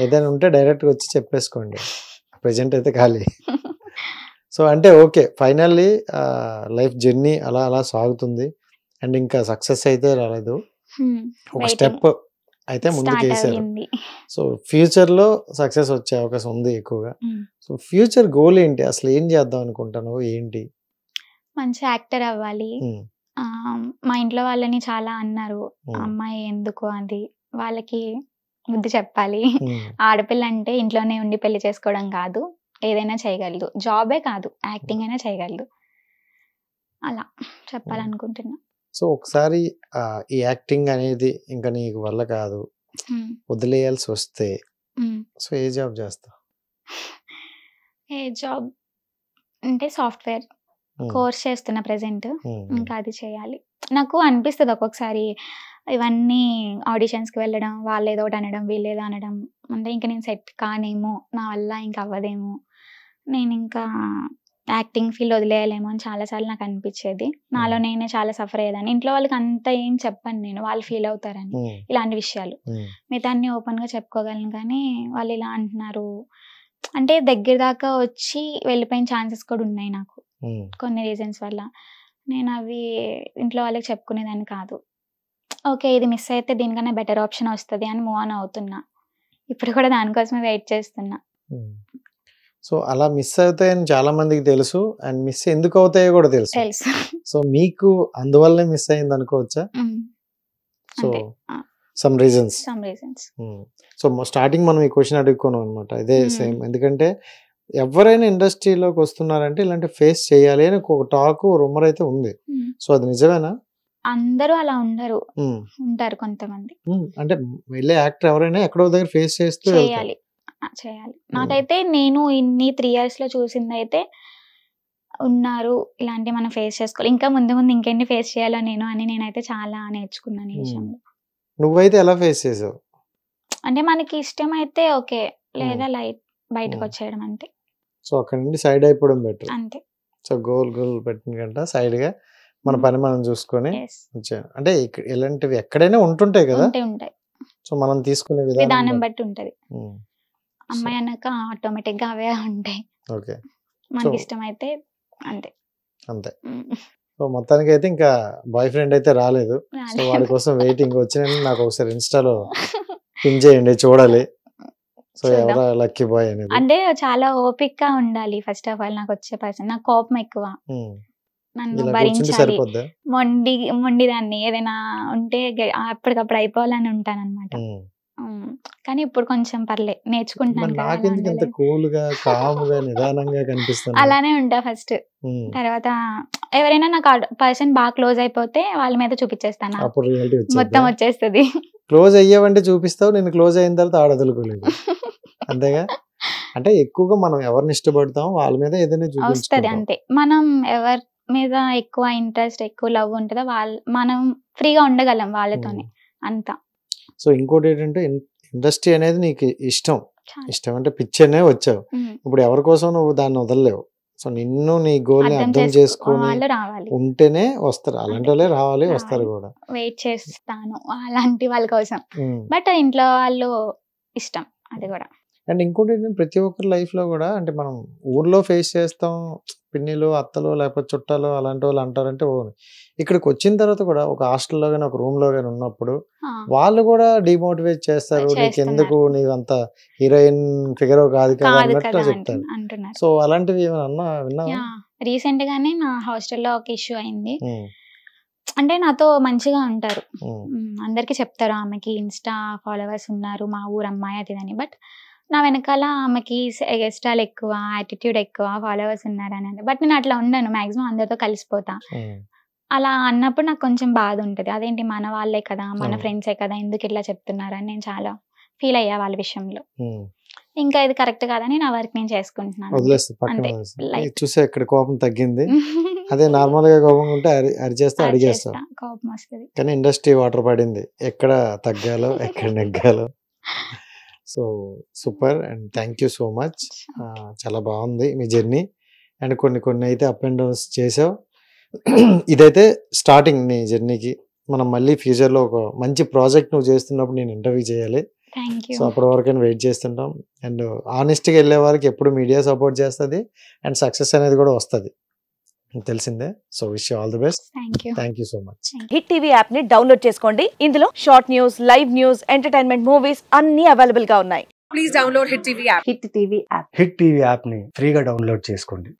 ఏదైనా ఉంటే డైరెక్ట్గా వచ్చి చెప్పేసుకోండి. ప్రెజెంట్ అయితే ఖాళీ. సో అంటే ఓకే, ఫైనల్లీ లైఫ్ జర్నీ అలా అలా సాగుతుంది అండ్ ఇంకా సక్సెస్ అయితే రాలేదు, ఒక స్టెప్ అయితే ముందుకు స్టార్ట్ వేసారు. అయ్యింది. సో ఫ్యూచర్లో సక్సెస్ వచ్చే అవకాశం ఉంది ఎక్కువగా. సో ఫ్యూచర్ గోల్ ఏంటి, అసలు ఏం చేద్దాం అనుకుంటాను ఏంటి? మంచి యాక్టర్ అవ్వాలి. ఉమ్, ఆ, మా ఇంట్లో వాళ్ళని చాలా అన్నారు, ఉమ్, అమ్మాయి ఎందుకు అది, వాళ్ళకి బుద్ధి చెప్పాలి. ఉమ్, ఆడపిల్ల అంటే ఇంట్లోనే ఉండి పెళ్లి చేసుకోవడం కాదు, ఏదైనా చేయగలదు, జాబే కాదు యాక్టింగ్ అయినా చేయగలదు, అలా చెప్పాలనుకుంటున్నా. సో ఒకసారి ఈ యాక్టింగ్ అనేది ఇంకా నీకు వల్ల కాదు, వదిలేయాల్సి వస్తే సో ఏ జాబ్ చేస్తావు? ఏ జాబ్ అంటే సాఫ్ట్వేర్ కోర్స్ చేస్తున్నా ప్రెసెంట్, ఇంకా అది చేయాలి. నాకు అనిపిస్తుంది ఒక్కొక్కసారి ఇవన్నీ ఆడిషన్స్కి వెళ్ళడం, వాళ్ళు ఏదో ఒకటి అనడం, వీళ్ళు ఏదో అనడం, అంటే ఇంకా నేను సెట్ కానేమో, నా వల్ల ఇంకా అవ్వదేమో, నేను ఇంకా యాక్టింగ్ ఫీల్డ్ వదిలేయాలేమో అని చాలాసార్లు నాకు అనిపించేది. నాలో నేనే చాలా సఫర్ అయ్యేదాన్ని. ఇంట్లో వాళ్ళకి అంత ఏం చెప్పను నేను, వాళ్ళు ఫీల్ అవుతారని ఇలాంటి విషయాలు. మిగతా అన్ని ఓపెన్గా చెప్పుకోగలను కానీ వాళ్ళు ఇలా అంటున్నారు అంటే దగ్గర దాకా వచ్చి వెళ్ళిపోయిన ఛాన్సెస్ కూడా ఉన్నాయి నాకు కొన్ని రీజన్స్ వల్ల. నేను అవి ఇంట్లో వాళ్ళకి చెప్పుకునేదాన్ని కాదు. ఓకే, ఇది మిస్ అయితే దీనికన్నా బెటర్ ఆప్షన్ వస్తుంది అని మూవ్ ఆన్ అవుతున్నా. ఇప్పుడు కూడా దానికోసమే వెయిట్ చేస్తున్నా. సో అలా మిస్ అవుతాయని చాలా మందికి తెలుసు, అండ్ మిస్ ఎందుకు అవుతాయో కూడా తెలుసు. సో మీకు అందువల్లే మిస్ అయింది అనుకోవచ్చా? So some reasons. So starting మనం ఈ క్వశ్చన్ అడుగుకున్నాం అనమాట, ఇదే సేమ్. ఎందుకంటే ఎవరైనా ఇండస్ట్రీలోకి వస్తున్నారంటే ఇలాంటి ఫేస్ చేయాలి అని ఒక టాక్ రూమర్ అయితే ఉంది. సో అది నిజమేనా? అందరూ అలా ఉండరు, ఉంటారు కొంతమంది. అంటే వెళ్ళే యాక్టర్ ఎవరైనా ఎక్కడో దగ్గర ఫేస్ చేస్తూ చేయాలి. నాకైతే నేను ఇన్ని 3 years లో చూసింది అయితే ఉన్నారు ఇలాంటివి మనం ఫేస్ చేసుకోవాలి. ఇంకా ముందు ముందు ఇంకెన్ని ఫేస్ చేయాలో నేను అని నేనైతే చాలా నేర్చుకున్నాను ఈ విషయంలో. నువ్వైతే ఎలా ఫేస్ చేసావు? అంటే మనకి ఇష్టం అయితే ఓకే, లేదా లైట్ బయటకు వచ్చేయడం అంతే. సో అక్కడ నుండి సైడ్ అయిపోవడం బెటర్ అంతే. సో గోల్ పెట్టిన కంట సైడ్ గా మన పని మనం చూసుకొని అంటే ఇలాంటివి ఎక్కడైనా ఉంటుంటాయి కదా. ఉంటాయి. సో మనం తీసుకునే విధానం బట్టి ఉంటది. అమ్మాయి అన్నాక ఆటోమేటిక్ గా అవే ఉంటాయి. ఓకే, మనకి ఇష్టం అయితే అంతే. సో మొత్తానికి అయితే ఇంకా బాయ్ ఫ్రెండ్ అయితే రాలేదు. సో వాడి కోసం వెయిటింగ్. వచ్చిన నాకు ఒకసారి ఇన్స్టాలో పిన్ చేయండి, చూడాలి. సో ఎవరా లక్కీ బాయ్ అనేది. అంటే చాలా ఓపిక్ గా ఉండాలి. ఫస్ట్ ఆఫ్ ఆల్ నాకు వచ్చే పర్సన్, నాకు కోపం ఎక్కువ, నన్ను భరించాలి. మొండి దాన్ని ఏదైనా ఉంటే అప్పటికప్పుడు అయిపోవాలని ఉంటాను అనమాట. కానీ ఇప్పుడు కొంచెం పర్లే, నేర్చుకుంటున్నాను. అలానే ఉంటా ఫస్ట్. తర్వాత ఎవరైనా నాకు పర్సన్ బాగా క్లోజ్ అయిపోతే వాళ్ళ మీద చూపించేస్తాను, మొత్తం వచ్చేస్తుంది. క్లోజ్ అయ్యావంటే చూపిస్తావు, నేను క్లోజ్ అయిన తర్వాత ఆడదలుకోలేదు అంతేగా. అంటే ఎక్కువగా మనం ఎవరిని ఇష్టపడతాం వాళ్ళ మీద ఏదైనా వస్తుంది అంతే. మనం ఎవరి మీద ఎక్కువ ఇంట్రెస్ట్, ఎక్కువ లవ్ ఉంటుందో మనం ఫ్రీగా ఉండగలం వాళ్ళతోనే అంతా. సో ఇంకోటి ఏంటంటే ఇండస్ట్రీ అనేది నీకు ఇష్టం అంటే పిచ్చి అనే వచ్చావు. ఇప్పుడు ఎవరి కోసం నువ్వు దాన్ని వదలలేవు. సో నిన్ను నీ గోల్ ని అర్థం చేసుకుని ఉంటేనే వస్తారు. అలాంటి వాళ్ళే రావాలి, వస్తారు కూడా. వెయిట్ చేస్తాను అలాంటి వాళ్ళ కోసం. బట్ ఇంట్లో వాళ్ళు ఇష్టం అది కూడా. అండ్ ఇంకోటి ఏంటంటే ప్రతి ఒక్కరి లైఫ్ లో కూడా, అంటే మనం ఊర్లో ఫేస్ చేస్తాం, పిన్నిలు, అత్తలు, లేకపోతే చుట్టాలు అలాంటి వాళ్ళు అంటారంటే ఇక్కడికి వచ్చిన తర్వాత కూడా ఒక హాస్టల్లో కానీ ఒక రూమ్ లో కానీ ఉన్నప్పుడు వాళ్ళు కూడా డిమోటివేట్ చేస్తారు. నీకు ఎందుకు, నీకు అంత హీరోయిన్ ఫిగర్ కాదు కదా అన్నట్టు చెప్తారు. సో అలాంటివి ఏమైనా విన్నావా? రీసెంట్ గానే నా హాస్టల్లో ఒక ఇష్యూ అయింది. అంటే నాతో మంచిగా ఉంటారు, అందరికి చెప్తారు ఆమెకి ఇన్స్టా ఫాలోవర్స్ ఉన్నారు, మా ఊరు అమ్మాయి అది అని. బట్ నా వెనకాల ఆమెకి ఎగస్ట్రాల్ ఎక్కువ, యాటిట్యూడ్ ఎక్కువ, ఫాలోవర్స్ ఉన్నారని. బట్ నేను అట్లా ఉండను, మాక్సిమం అందరితో కలిసిపోతా. అలా అన్నప్పుడు నాకు కొంచెం బాధ ఉంటది. అదేంటి మన వాళ్ళే కదా, మన అవును. ఫ్రెండ్సే కదా, ఎందుకు ఇట్లా చెప్తున్నారని నేను చాలా ఫీల్ అయ్యా వాళ్ళ విషయంలో. ఉమ్. ఇంకా ఇది కరెక్ట్ కాదని నా వర్క్ నేను చేసుకుంటున్నాను. వదిలేస్తా పక్కన అంతే. వదిలేస్తా. Light. చూసా ఇక్కడ కోపం తగ్గింది. అదే నార్మల్ గా కోపం ఉంటే అరిచేస్తే అడిగేస్తాం, చేస్తా, కోపం వస్తుంది. కానీ ఇండస్ట్రీ వాటర్ పడింది, ఎక్కడ తగ్గాలో ఎక్కడ నెగ్గాలో. So super and thank you so much. చాలా బాగుంది మీ జర్నీ. అండ్ కొన్ని అయితే అప్ అండ్ డౌన్స్ చేసావు. ఇదైతే స్టార్టింగ్ నీ జర్నీకి. మనం మళ్ళీ ఫ్యూచర్లో ఒక మంచి ప్రాజెక్ట్ నువ్వు చేస్తున్నప్పుడు నేను ఇంటర్వ్యూ చేయాలి. Thank you. సో అప్పటి వరకు వెయిట్ చేస్తుంటాం. అండ్ ఆనెస్ట్గా వెళ్ళే వారికి ఎప్పుడు మీడియా సపోర్ట్ చేస్తుంది అండ్ సక్సెస్ అనేది కూడా వస్తుంది, తెలిసిందే. So wish you all the best. Thank you so much. Hit TV app ని డౌన్లోడ్ చేసుకోండి. ఇందులో short news, live news, entertainment movies అన్ని అవైలబుల్ గా ఉన్నాయి. Please download Hit TV app. Hit TV app hit TV యాప్ని ఫ్రీగా download చేసుకోండి.